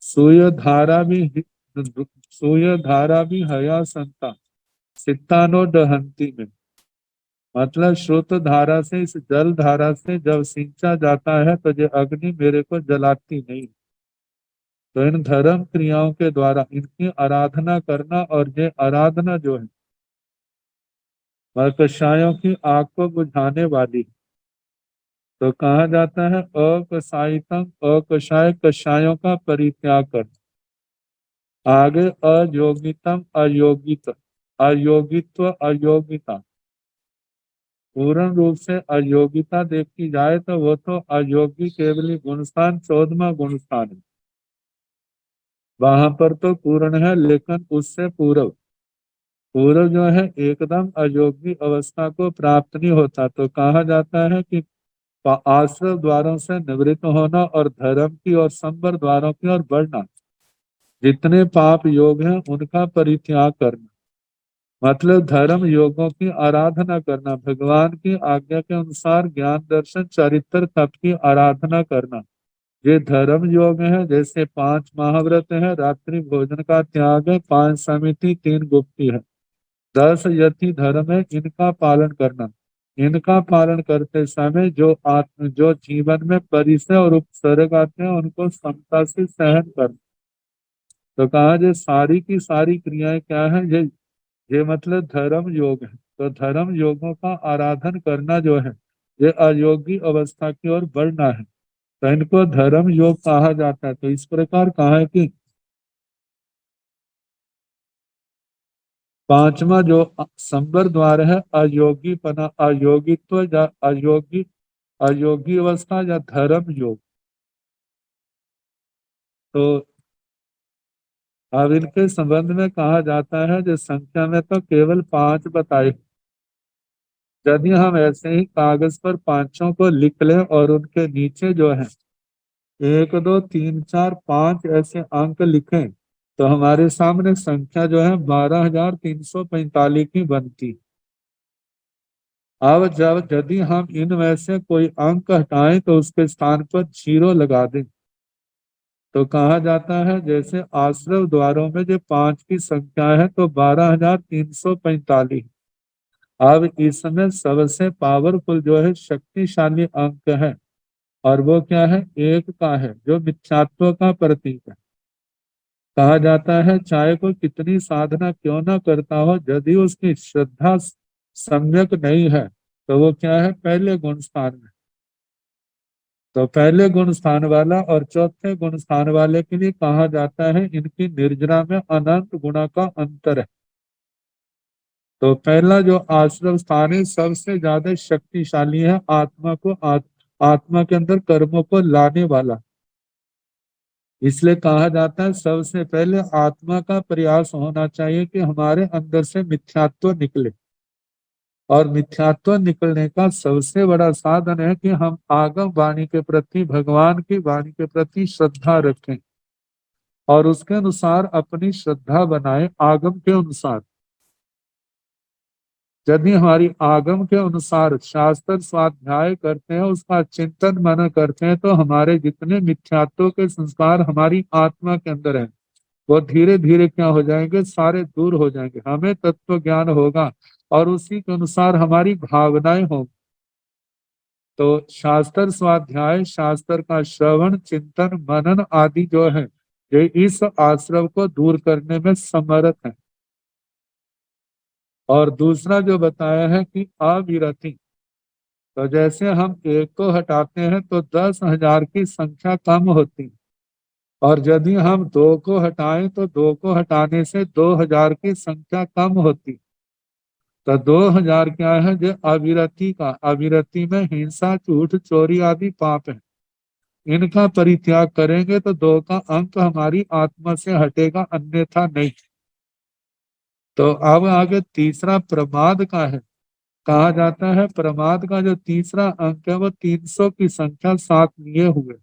सूय धारा भी हया संता सित्तानो दहंती में। मतलब श्रुत धारा से, इस जल धारा से जब सींचा जाता है तो ये अग्नि मेरे को जलाती नहीं। तो इन धर्म क्रियाओं के द्वारा इनकी आराधना करना, और ये आराधना जो है वह कषायों की आग को बुझाने वाली। तो कहा जाता है अकसायितम अकषाय, कषायों का परित्याग कर। आगे अयोगितम अयोगित, अयोगित्व अयोगिता। पूर्ण रूप से अयोगिता देखी जाए तो वो तो अयोगी केवली गुणस्थान 14वां गुणस्थान है, वहां पर तो पूर्ण है। लेकिन उससे पूर्व पूर्व जो है एकदम अयोगी अवस्था को प्राप्त नहीं होता। तो कहा जाता है कि आश्रम द्वारों से निवृत्त होना और धर्म की और संवर द्वारों की ओर बढ़ना, जितने पाप योग हैं उनका परित्याग करना। मतलब धर्म योगों की आराधना करना, भगवान की आज्ञा के अनुसार ज्ञान दर्शन चरित्र तप की आराधना करना, ये धर्म योग है। जैसे 5 महाव्रत है, रात्रि भोजन का त्याग है, 5 समिति, 3 गुप्ती है, 10 यति धर्म है, इनका पालन करना। इनका पालन करते समय जो जीवन में परिसर और उपसर्ग आते हैं उनको समता से सहन करना। तो कहा जो सारी की सारी क्रियाएं क्या है, ये मतलब धर्म योग है। तो धर्म योगों का आराधन करना जो है, ये अयोगी अवस्था की ओर बढ़ना है। तो इनको धर्म योग कहा जाता है। तो इस प्रकार कहा है कि 5वां जो संवर द्वार है, अयोगी पना, अयोगित्व या अयोगी अवस्था या धर्म योग। तो अब इनके संबंध में कहा जाता है, जो संख्या में तो केवल 5 बताए। यदि हम ऐसे ही कागज पर पांचों को लिख लें और उनके नीचे जो है 1 2 3 4 5 ऐसे अंक लिखें, तो हमारे सामने संख्या जो है 12,345 की बनती। अब जब यदि हम इनमें से कोई अंक हटाएं तो उसके स्थान पर 0 लगा दें, तो कहा जाता है जैसे आश्रम द्वारों में जो 5 की संख्या है तो 12,345। अब इसमें सबसे पावरफुल जो है शक्तिशाली अंक है, और वो क्या है, 1 का है, जो मिथ्यात्व का प्रतीक है। कहा जाता है चाहे कोई कितनी साधना क्यों ना करता हो, यदि उसकी श्रद्धा सम्यक नहीं है तो वो क्या है, पहले गुण स्थान में। तो पहले गुण स्थान वाला और चौथे गुण स्थान वाले के लिए कहा जाता है इनकी निर्जरा में अनंत गुणा का अंतर है। तो पहला जो आश्रम स्थान है सबसे ज्यादा शक्तिशाली है, आत्मा के अंदर कर्मों को लाने वाला। इसलिए कहा जाता है सबसे पहले आत्मा का प्रयास होना चाहिए कि हमारे अंदर से मिथ्यात्व निकले। और मिथ्यात्व निकलने का सबसे बड़ा साधन है कि हम आगम वाणी के प्रति, भगवान की वाणी के प्रति श्रद्धा रखें और उसके अनुसार अपनी श्रद्धा बनाएं आगम के अनुसार। यदि हमारी आगम के अनुसार शास्त्र स्वाध्याय करते हैं, उसका चिंतन मनन करते हैं, तो हमारे जितने मिथ्यात्व के संस्कार हमारी आत्मा के अंदर है वो धीरे धीरे क्या हो जाएंगे, सारे दूर हो जाएंगे। हमें तत्व ज्ञान होगा और उसी के अनुसार हमारी भावनाएं होंगी। तो शास्त्र स्वाध्याय, शास्त्र का श्रवण, चिंतन मनन आदि जो है ये इस आश्रम को दूर करने में समर्थ है। और दूसरा जो बताया है कि अविरति, तो जैसे हम 1 को हटाते हैं तो 10,000 की संख्या कम होती, और यदि हम 2 को हटाएं तो 2 को हटाने से 2,000 की संख्या कम होती। तो 2000 क्या है, जो अविरति का, अविरति में हिंसा, झूठ, चोरी आदि पाप है, इनका परित्याग करेंगे तो 2 का अंक हमारी आत्मा से हटेगा, अन्यथा नहीं। तो अब आगे तीसरा प्रमाद का है। कहा जाता है प्रमाद का जो तीसरा अंक है वो 300 की संख्या साथ लिए हुए।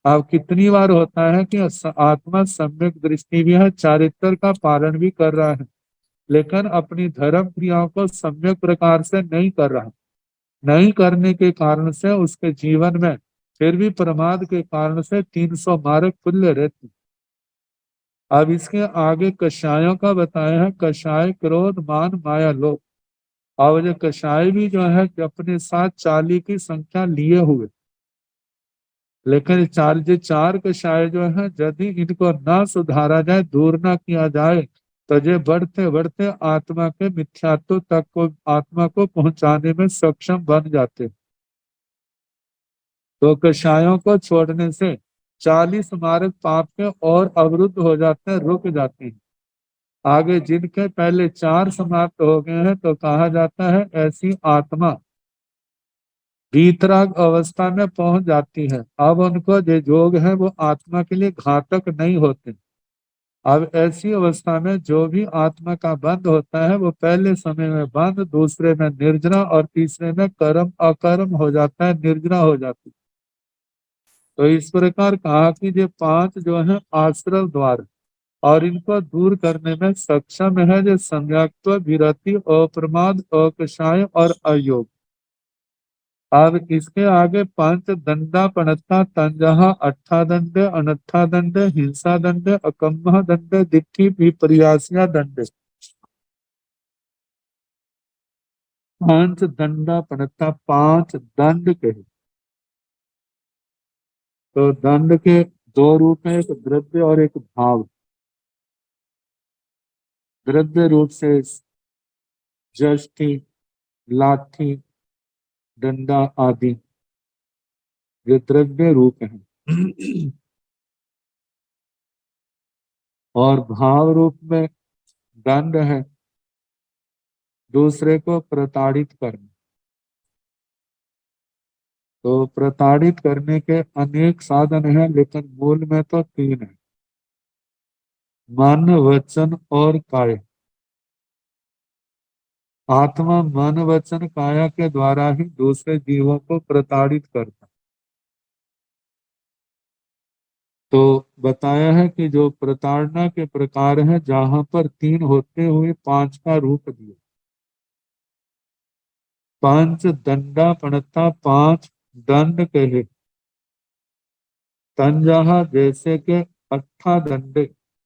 अब कितनी बार होता है कि आत्मा सम्यक दृष्टि भी है, चारित्र का पालन भी कर रहा है, लेकिन अपनी धर्म क्रियाओं को सम्यक प्रकार से नहीं कर रहा। नहीं करने के कारण से उसके जीवन में फिर भी प्रमाद के कारण से 300 मार्ग खुले रहते। अब इसके आगे कषायों का बताया है, कषाय क्रोध मान माया लोभ। और जो कषाय भी जो है कि अपने साथ 40 की संख्या लिए हुए, लेकिन चार कषाय जो है यदि इनको ना सुधारा जाए, दूर ना किया जाए, तो ये बढ़ते बढ़ते आत्मा के मिथ्यात्व तक को, आत्मा को पहुंचाने में सक्षम बन जाते। तो कषायों को छोड़ने से 40 मार्ग पाप के और अवरुद्ध हो जाते हैं, रुक जाते हैं। आगे जिनके पहले 4 समाप्त हो गए हैं तो कहा जाता है ऐसी आत्मा वीतराग अवस्था में पहुंच जाती है। अब उनको जो योग है वो आत्मा के लिए घातक नहीं होते। अब ऐसी अवस्था में जो भी आत्मा का बंध होता है वो पहले समय में बंध, दूसरे में निर्जना और तीसरे में कर्म अकर्म हो जाता है, निर्जना हो जाती है। तो इस प्रकार कहा कि ये 5 जो है आश्रव द्वार और इनको दूर करने में सक्षम है, जो सम्यक्त्व, विरति, अप्रमाद, अकषाय और अयोग। अब इसके आगे 5 दंडा पणत्ता तंजहा अट्ठा दंड अनट्ठा दंड हिंसा दंड अकम्मह दंड दिट्ठी विपर्यासिया दंड। 5 दंडा पणत्ता, 5 दंड के। तो दंड के 2 रूप हैं, एक द्रव्य और एक भाव। द्रव्य रूप से जष्टि, लाठी, डंडा आदि ये द्रव्य रूप हैं। और भाव रूप में दंड है, दूसरे को प्रताड़ित करना। तो प्रताड़ित करने के अनेक साधन हैं, लेकिन मूल में तो 3 है, मन, वचन और काया। आत्मा मन, वचन, काया के द्वारा ही दूसरे जीवों को प्रताड़ित करता। तो बताया है कि जो प्रताड़ना के प्रकार है, जहां पर 3 होते हुए 5 का रूप दिया। 5 दंडा पणता, 5 दंड कहे। तंजहा जैसे के अट्ठा दंड,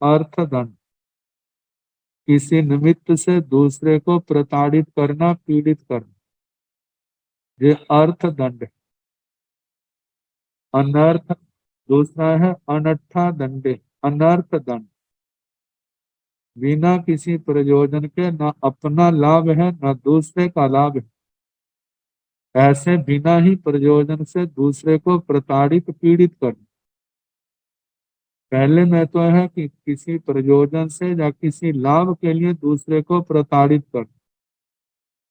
अर्थ दंड, किसी निमित्त से दूसरे को प्रताड़ित करना, पीड़ित करना, ये अर्थ दंड है। अनर्थ दूसरा है अनट्ठा दंडे, अनर्थ दंड, बिना किसी प्रयोजन के, न अपना लाभ है न दूसरे का लाभ है, ऐसे बिना ही प्रयोजन से दूसरे को प्रताड़ित पीड़ित करना। पहले में तो है कि किसी प्रयोजन से या किसी लाभ के लिए दूसरे को प्रताड़ित करना,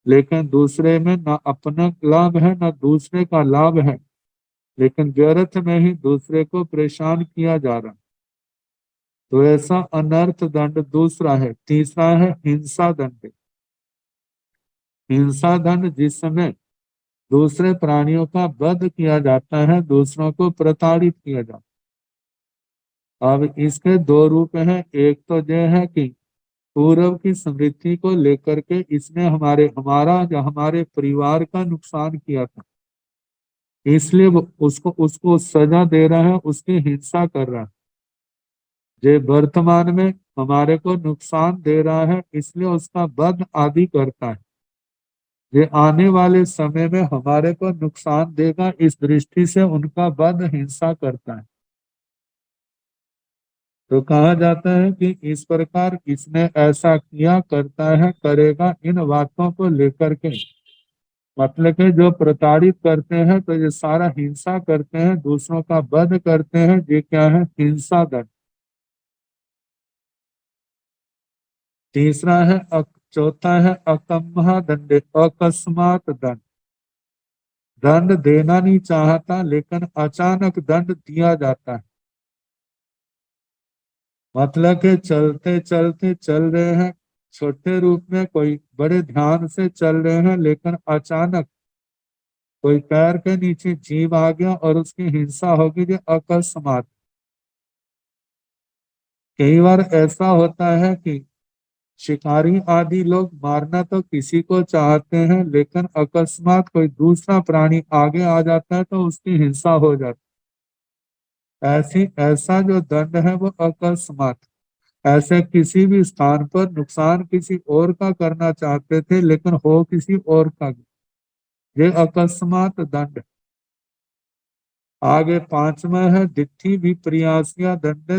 लेकिन दूसरे में न अपना लाभ है न दूसरे का लाभ है, लेकिन व्यर्थ में ही दूसरे को परेशान किया जा रहा। तो ऐसा अनर्थ दंड दूसरा है। तीसरा है हिंसा दंड। हिंसा दंड जिसमें दूसरे प्राणियों का वध किया जाता है, दूसरों को प्रताड़ित किया जाता है। अब इसके 2 रूप हैं। एक तो यह है कि पूर्व की स्मृति को लेकर के इसने हमारा या हमारे परिवार का नुकसान किया था, इसलिए वो उसको सजा दे रहा है, उसकी हिंसा कर रहा है। जो वर्तमान में हमारे को नुकसान दे रहा है, इसलिए उसका वध आदि करता है। ये आने वाले समय में हमारे को नुकसान देगा, इस दृष्टि से उनका वध हिंसा करता है। तो कहा जाता है कि इस प्रकार इसने ऐसा किया, करता है, करेगा, इन बातों को लेकर के, मतलब कि जो प्रताड़ित करते हैं तो ये सारा हिंसा करते हैं, दूसरों का वध करते हैं, ये क्या है, हिंसा दंड। तीसरा है चौथा है अकम्मः दंडे, अकस्मात दंड। दंड देना नहीं चाहता लेकिन अचानक दंड दिया जाता है। मतलब कि चलते चलते चल रहे हैं छोटे रूप में, कोई बड़े ध्यान से चल रहे हैं, लेकिन अचानक कोई पैर के नीचे जीव आ गया और उसकी हिंसा होगी, जो अकस्मात। कई बार ऐसा होता है कि शिकारी आदि लोग मारना तो किसी को चाहते हैं, लेकिन अकस्मात कोई दूसरा प्राणी आगे आ जाता है तो उसकी हिंसा हो जाती है। ऐसा जो दंड है वो अकस्मात। ऐसे किसी भी स्थान पर नुकसान किसी और का करना चाहते थे लेकिन हो किसी और का, ये अकस्मात दंड। आगे पांचवा है दिट्ठी विपर्यासिया दंड,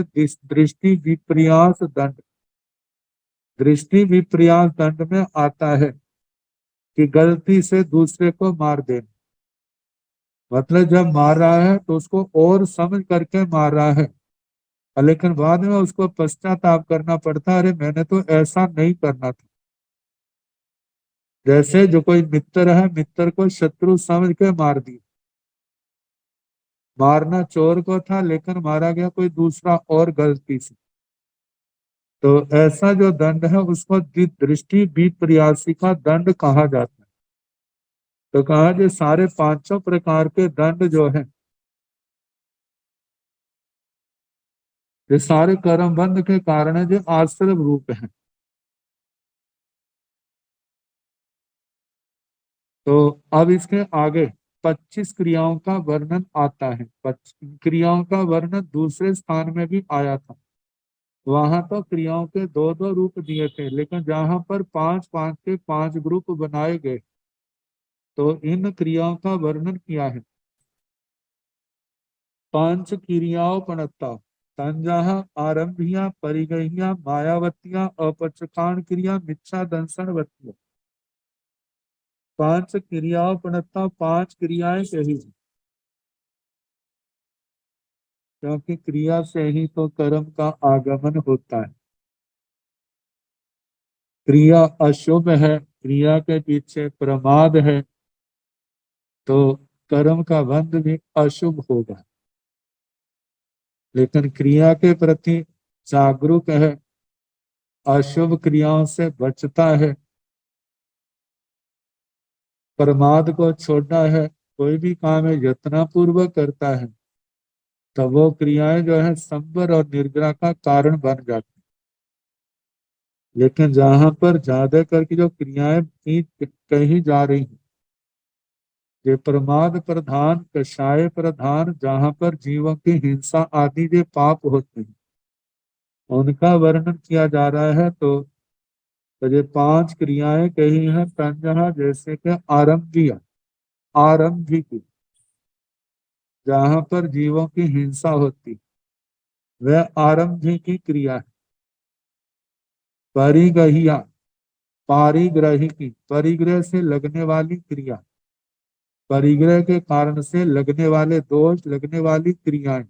दृष्टि विपर्यास दंड। दृष्टि विपर्यास दंड में आता है कि गलती से दूसरे को मार देना। मतलब जब मार रहा है तो उसको और समझ करके मार रहा है, लेकिन बाद में उसको पश्चाताप करना पड़ता है, अरे मैंने तो ऐसा नहीं करना था। जैसे जो कोई मित्र है, मित्र को शत्रु समझ के मार दिया। मारना चोर को था लेकिन मारा गया कोई दूसरा और गलती से। तो ऐसा जो दंड है उसको दृष्टि विपर्यासी का दंड कहा जाता है। तो कहा जो सारे पांचों प्रकार के दंड जो है, ये सारे कर्म बंध के कारण है, जो आश्रम रूप है। तो अब इसके आगे 25 क्रियाओं का वर्णन आता है। 25 क्रियाओं का वर्णन दूसरे स्थान में भी आया था। वहां तो क्रियाओं के दो दो रूप दिए थे, लेकिन जहां पर पांच पांच के पांच ग्रुप बनाए गए तो इन क्रियाओं का वर्णन किया है। पांच क्रियाओं पणता तंजः आरंभिया परिगहिया मायावतिया अपचकान क्रिया मिच्छा दंसनवतिया। पांच क्रियाओं पणता, पांच क्रियाएं कही, क्योंकि क्रिया से ही तो कर्म का आगमन होता है। क्रिया अशुभ है, क्रिया के पीछे प्रमाद है, तो कर्म का बंध भी अशुभ होगा। लेकिन क्रिया के प्रति जागरूक है, अशुभ क्रियाओं से बचता है, प्रमाद को छोड़ना है, कोई भी काम है यत्नपूर्वक करता है, तो वो क्रियाएं जो है संवर और निर्ग्रह का कारण बन जाती है। लेकिन जहां पर ज्यादा करके जो क्रियाएं कही जा रही हैं, ये प्रमाद प्रधान, कषाय प्रधान, जहां पर जीवों की हिंसा आदि जो पाप होते हैं उनका वर्णन किया जा रहा है। तो ये पांच क्रियाएं कही हैं तंजहा, जैसे कि आरंभिया, आरंभिक, जहां पर जीवों की हिंसा होती वह आरंभिक की क्रिया है। परिगहिया, पारिग्रही की, परिग्रह से लगने वाली क्रिया, परिग्रह के कारण से लगने वाले दोष, लगने वाली क्रियाएं,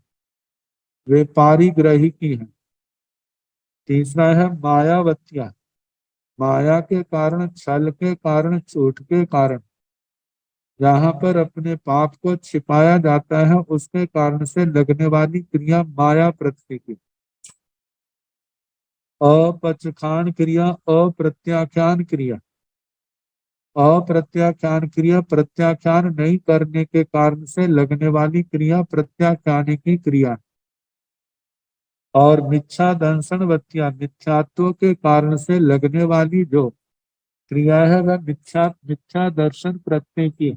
वे पारिग्रही की हैं। तीसरा है मायावतिया, माया के कारण, छल के कारण, झूठ के कारण, जहां पर अपने पाप को छिपाया जाता है उसके कारण से लगने वाली क्रिया माया प्रकृति की। अपचखान क्रिया, अप्रत्याख्यान क्रिया, अप्रत्याख्यान क्रिया, प्रत्याख्यान नहीं करने के कारण से लगने वाली क्रिया प्रत्याख्यान की क्रिया। और मिथ्या दंशन वत्या, मिथ्यात्व के कारण से लगने वाली जो क्रिया है वह मिथ्या मिथ्या दर्शन प्रत्यय की है।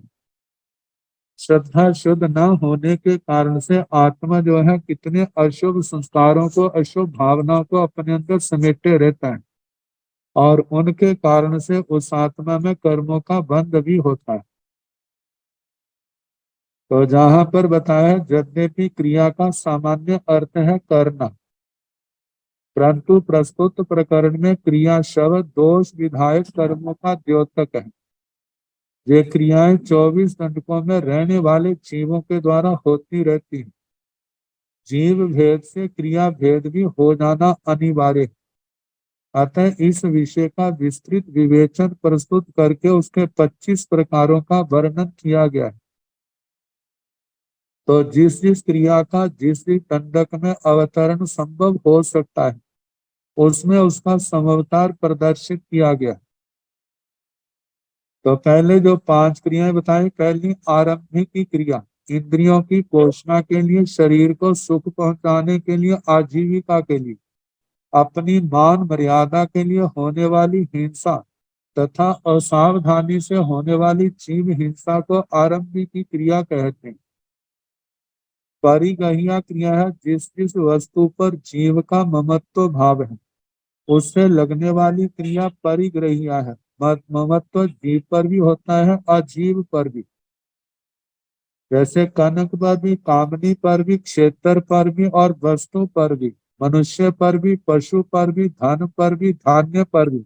श्रद्धा शुद्ध न होने के कारण से आत्मा जो है कितने अशुभ संस्कारों को, अशुभ भावनाओं को अपने अंदर समेटे रहता है, और उनके कारण से उस आत्मा में कर्मों का बंध भी होता है। तो जहां पर बताया यद्यपि क्रिया का सामान्य अर्थ है करना, परंतु प्रस्तुत प्रकरण में क्रिया शब्द दोष विधायक कर्मों का द्योतक है। ये क्रियाएं 24 दंडकों में रहने वाले जीवों के द्वारा होती रहती हैं। जीव भेद से क्रिया भेद भी हो जाना अनिवार्य है। अतः इस विषय का विस्तृत विवेचन प्रस्तुत करके उसके 25 प्रकारों का वर्णन किया गया है। तो जिस जिस क्रिया का जिस जिस दंडक में अवतरण संभव हो सकता है उसमें उसका समअवतार प्रदर्शित किया गया। तो पहले जो 5 क्रियाएं बताई, पहली आरंभिक की क्रिया, इंद्रियों की पोषणा के लिए, शरीर को सुख पहुंचाने के लिए, आजीविका के लिए, अपनी मान मर्यादा के लिए होने वाली हिंसा तथा असावधानी से होने वाली जीव हिंसा को आरंभिक की क्रिया कहते हैं। परिग्रहिया क्रिया है जिस जिस वस्तु पर जीव का ममत्व भाव है उससे लगने वाली क्रिया परिग्रहिया है। ममत्व जीव पर भी होता है अजीव पर भी, जैसे कनक पर भी, कामनी पर भी, क्षेत्र पर भी और वस्तु पर भी, मनुष्य पर भी, पशु पर भी, धन पर भी, धान्य पर भी,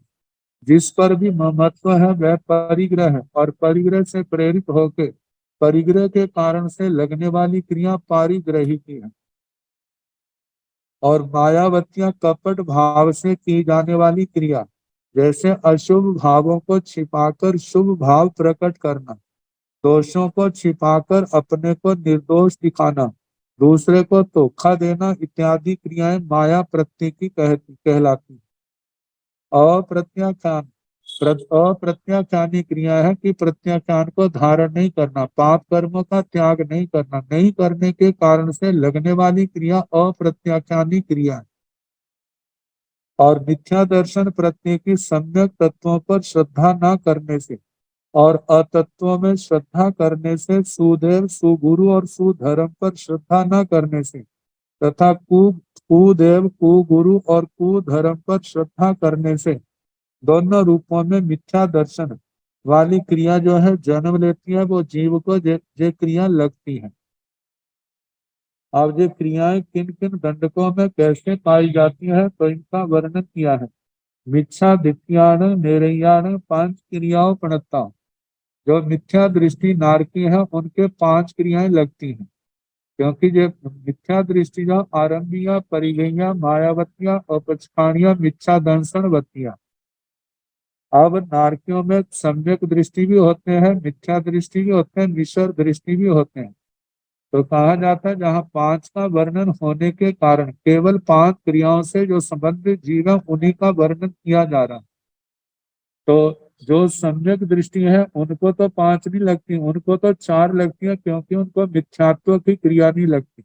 जिस पर भी ममत्व है वह परिग्रह है। और परिग्रह से प्रेरित होकर परिग्रह के कारण से लगने वाली क्रिया पारिग्रही की है। और मायावतियां कपट भाव से की जाने वाली क्रिया, जैसे अशुभ भावों को छिपाकर शुभ भाव प्रकट करना, दोषों को छिपाकर अपने को निर्दोष दिखाना, दूसरे को धोखा देना इत्यादि क्रियाएं माया प्रतीकी कहलाती। अप्रत्याख्यान अप्रत्याख्यानी क्रिया है कि प्रत्याख्यान को धारण नहीं करना, पाप कर्मों का त्याग नहीं करना, नहीं करने के कारण से लगने वाली क्रिया अप्रत्याख्यानी क्रिया है। और मिथ्या दर्शन प्रत्येकी सम्यक तत्वों पर श्रद्धा न करने से और अतत्वों में श्रद्धा करने से, सुदेव सुगुरु और सुधर्म पर श्रद्धा न करने से तथा कुदेव कुगुरु और कुधर्म पर श्रद्धा करने से, दोनों रूपों में मिथ्या दर्शन वाली क्रिया जो है जन्म लेती है, वो जीव को ये क्रिया लगती है। अब ये क्रियाएं किन किन दंडकों में कैसे पाई जाती है तो इनका वर्णन किया है। मिथ्या दित्यान निरयान 5 क्रियाओं प्रणता, जो मिथ्या दृष्टि नारकी है उनके 5 क्रियाएं लगती हैं, क्योंकि ये मिथ्या दृष्टि जो आरंभिया, परिगैया, मायावतिया, अपचखाणिया, मिथ्या दंशनवतिया। अब नारकियों में सम्यक दृष्टि भी होते हैं, मिथ्या दृष्टि भी होते हैं, मिश्र दृष्टि भी होते हैं। तो कहा जाता है जहाँ 5 का वर्णन होने के कारण केवल 5 क्रियाओं से जो संबंधित जीव है उन्हीं का वर्णन किया जा रहा है। तो जो सम्यक दृष्टि है उनको तो 5 नहीं लगती, उनको तो 4 लगती है, क्योंकि उनको मिथ्यात्व की क्रिया नहीं लगती।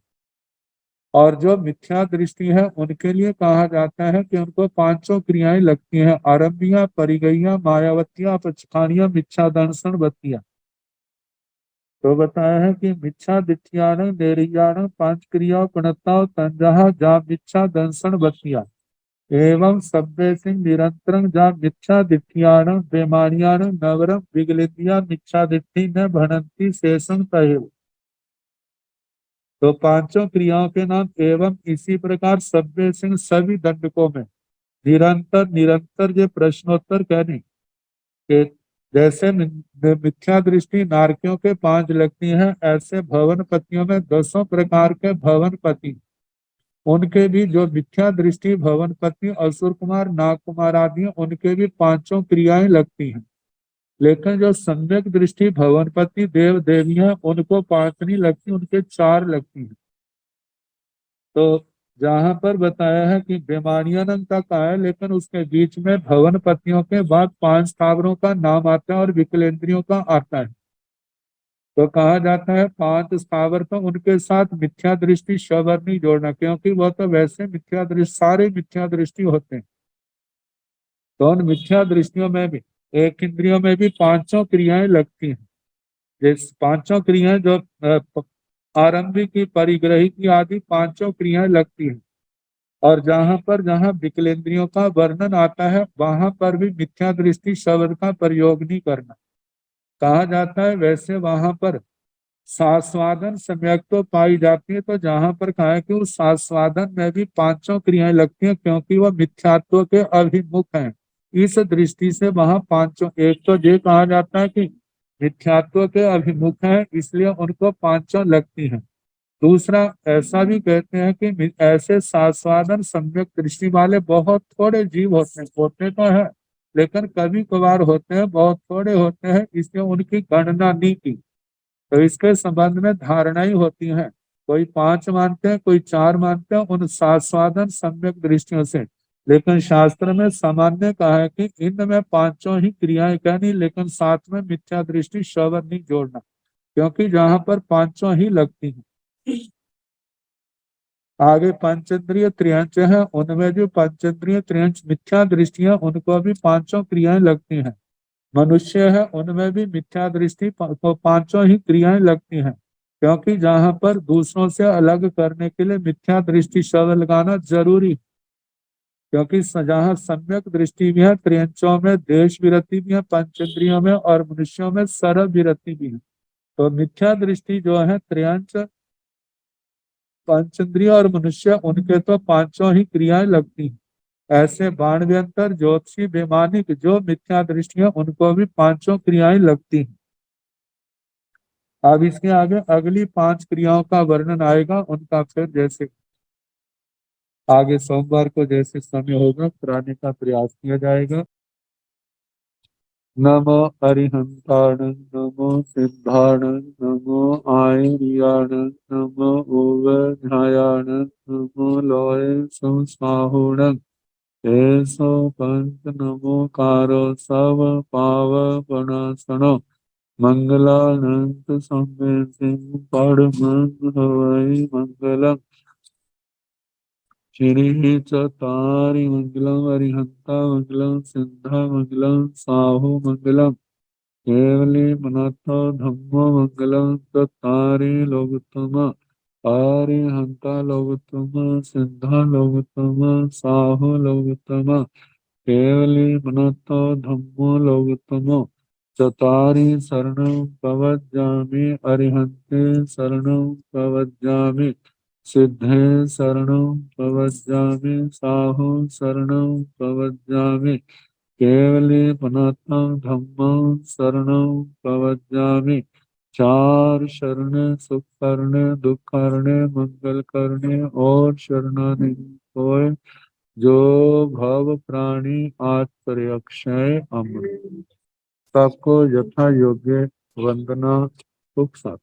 और जो मिथ्या दृष्टि है उनके लिए कहा जाता है कि उनको 5 क्रियाएं लगती हैं, आरंभिया, परिगैया, मायावतिया, अपचखाणिया, मिथ्या दंशनवतिया। तो बताया है कि मिच्छा दिठ्यान नेरियान 5 क्रिया प्रणता तंजहा जा मिच्छा दंशन बतिया एवं सभ्य सिंह निरंतरं जा मिच्छा दिठ्यान बेमानियान नवरम विगलितिया मिच्छा दिट्ठी न भणंती शेषं तहेव। तो 5 क्रियाओं के नाम एवं इसी प्रकार सभ्य सिंह सभी दंडकों में निरंतर निरंतर ये प्रश्नोत्तर कहने के, जैसे मिथ्या दृष्टि नारकियों के 5 लगती है, ऐसे भवन पतियों में 10 प्रकार के भवन पति, उनके भी जो मिथ्या दृष्टि भवन पति असुर कुमार, नाग कुमार आदि, उनके भी 5 क्रियाएं लगती हैं। लेकिन जो सम्यक दृष्टि भवन पति देव देवियां, उनको 5 नहीं लगती, उनके 4 लगती हैं। तो जहां पर बताया है कि बेमानियानंद तक आया, लेकिन उसके बीच में भवन पतियों के बाद 5 स्थावरों का नाम आता है और विकलेंद्रियों का आता है। तो कहा जाता है 5 स्थावर तो उनके साथ मिथ्या दृष्टि शवर नहीं जोड़ना, क्योंकि वह तो वैसे मिथ्या दृष्टि, सारे मिथ्या दृष्टि होते हैं। तो उन मिथ्या दृष्टियों में भी, एक इंद्रियों में भी 5 क्रियाएं लगती हैं। जिस 5 क्रियाएं जो आरंभिक की, परिग्रही की आदि 5 क्रियाएं लगती हैं। और जहां विकलेंद्रियों का वर्णन आता है वहां पर भी मिथ्या दृष्टि शब्द का प्रयोग नहीं करना। कहा जाता है वैसे वहां पर सास्वादन सम्यक तो पाई जाती है, तो जहां पर कहा है कि उस सास्वादन में भी 5 क्रियाएं लगती हैं, क्योंकि वह मिथ्यात्व के अभिमुख हैं। इस दृष्टि से वहां 5, एक तो ये कहा जाता है कि मिथ्यात्व के अभिमुख हैं, इसलिए उनको 5 लगती हैं। दूसरा ऐसा भी कहते हैं कि ऐसे सास्वादन सम्यक दृष्टि वाले बहुत थोड़े जीव होते तो है, लेकिन कभी कभार होते हैं, बहुत थोड़े होते हैं, इसलिए उनकी गणना नहीं की। तो इसके संबंध में धारणा ही होती है, कोई 5 मानते हैं, कोई 4 मानते हैं उन सास्वादन सम्यक दृष्टियों से। लेकिन शास्त्र में सामान्य कहा है कि इनमें 5 ही क्रियाएं कहनी, लेकिन साथ में मिथ्या दृष्टि श्रवण नहीं जोड़ना, क्योंकि जहां पर 5 ही लगती हैं। आगे पंचेंद्रिय त्रियंच है, उनमें जो पंचेंद्रिय त्रियंच मिथ्या दृष्टियां, उनको भी 5 क्रियाएं लगती हैं। मनुष्य है, उनमें भी मिथ्या दृष्टि को 5 ही क्रियाएं लगती हैं, क्योंकि जहां पर दूसरों से अलग करने के लिए मिथ्या दृष्टि शब्द लगाना जरूरी, क्योंकि जहाँ सम्यक दृष्टि भी है, त्रियंचों में देश विरति भी है, पंचेंद्रियों में और मनुष्यों में सर्व विरति भी है। तो मिथ्या दृष्टि जो है त्रियंच, पंचेंद्रिय और मनुष्य, उनके तो 5 ही क्रियाएं लगती हैं। ऐसे बाण व्यंतर ज्योतिषी वैमानिक जो मिथ्या दृष्टि है, उनको भी 5 क्रियाएं लगती हैं। अब इसके आगे अगली 5 क्रियाओं का वर्णन आएगा, उनका फिर जैसे आगे सोमवार को जैसे समय होगा कराने का प्रयास किया जाएगा। नमो अरिहंताण, नमो सिद्धाण, नमो आयर्याण, नमो ओवध्यायाण, नमो लोय संस्माहुण, एसो पंच नमोकारो सब पावपणासनो, मंगलानंत संवेदिं परमं हवै मंगलम्। श्री चतारि मंगलम, अरिहंता मंगलम, सिद्धा मंगलम, साहु मंगलम, केवली मनतो धम्मो मंगलम, चतारि लोकोत्तम, अरिहंता लोकोत्तम, सिद्धा लोकोत्तम, साहु लोकोत्तम, केवली मनतो धम्मो लोकोत्तमो, चतारि शरणं प्रवज्जामि, अरिहन्ते शरणं प्रवज्जामि, सिद्धे शरणं प्रवज्जामि, साहु शरणं प्रवज्जामि, केवली मनतं धम्मं शरणं प्रवज्जामि। 4 शरण सुख करने, दुख करने, मंगल करने और शरणागति होए, जो भव प्राणी आत्पर अक्षय अमृत। सबको यथा योग्य वंदना, सुख साथ।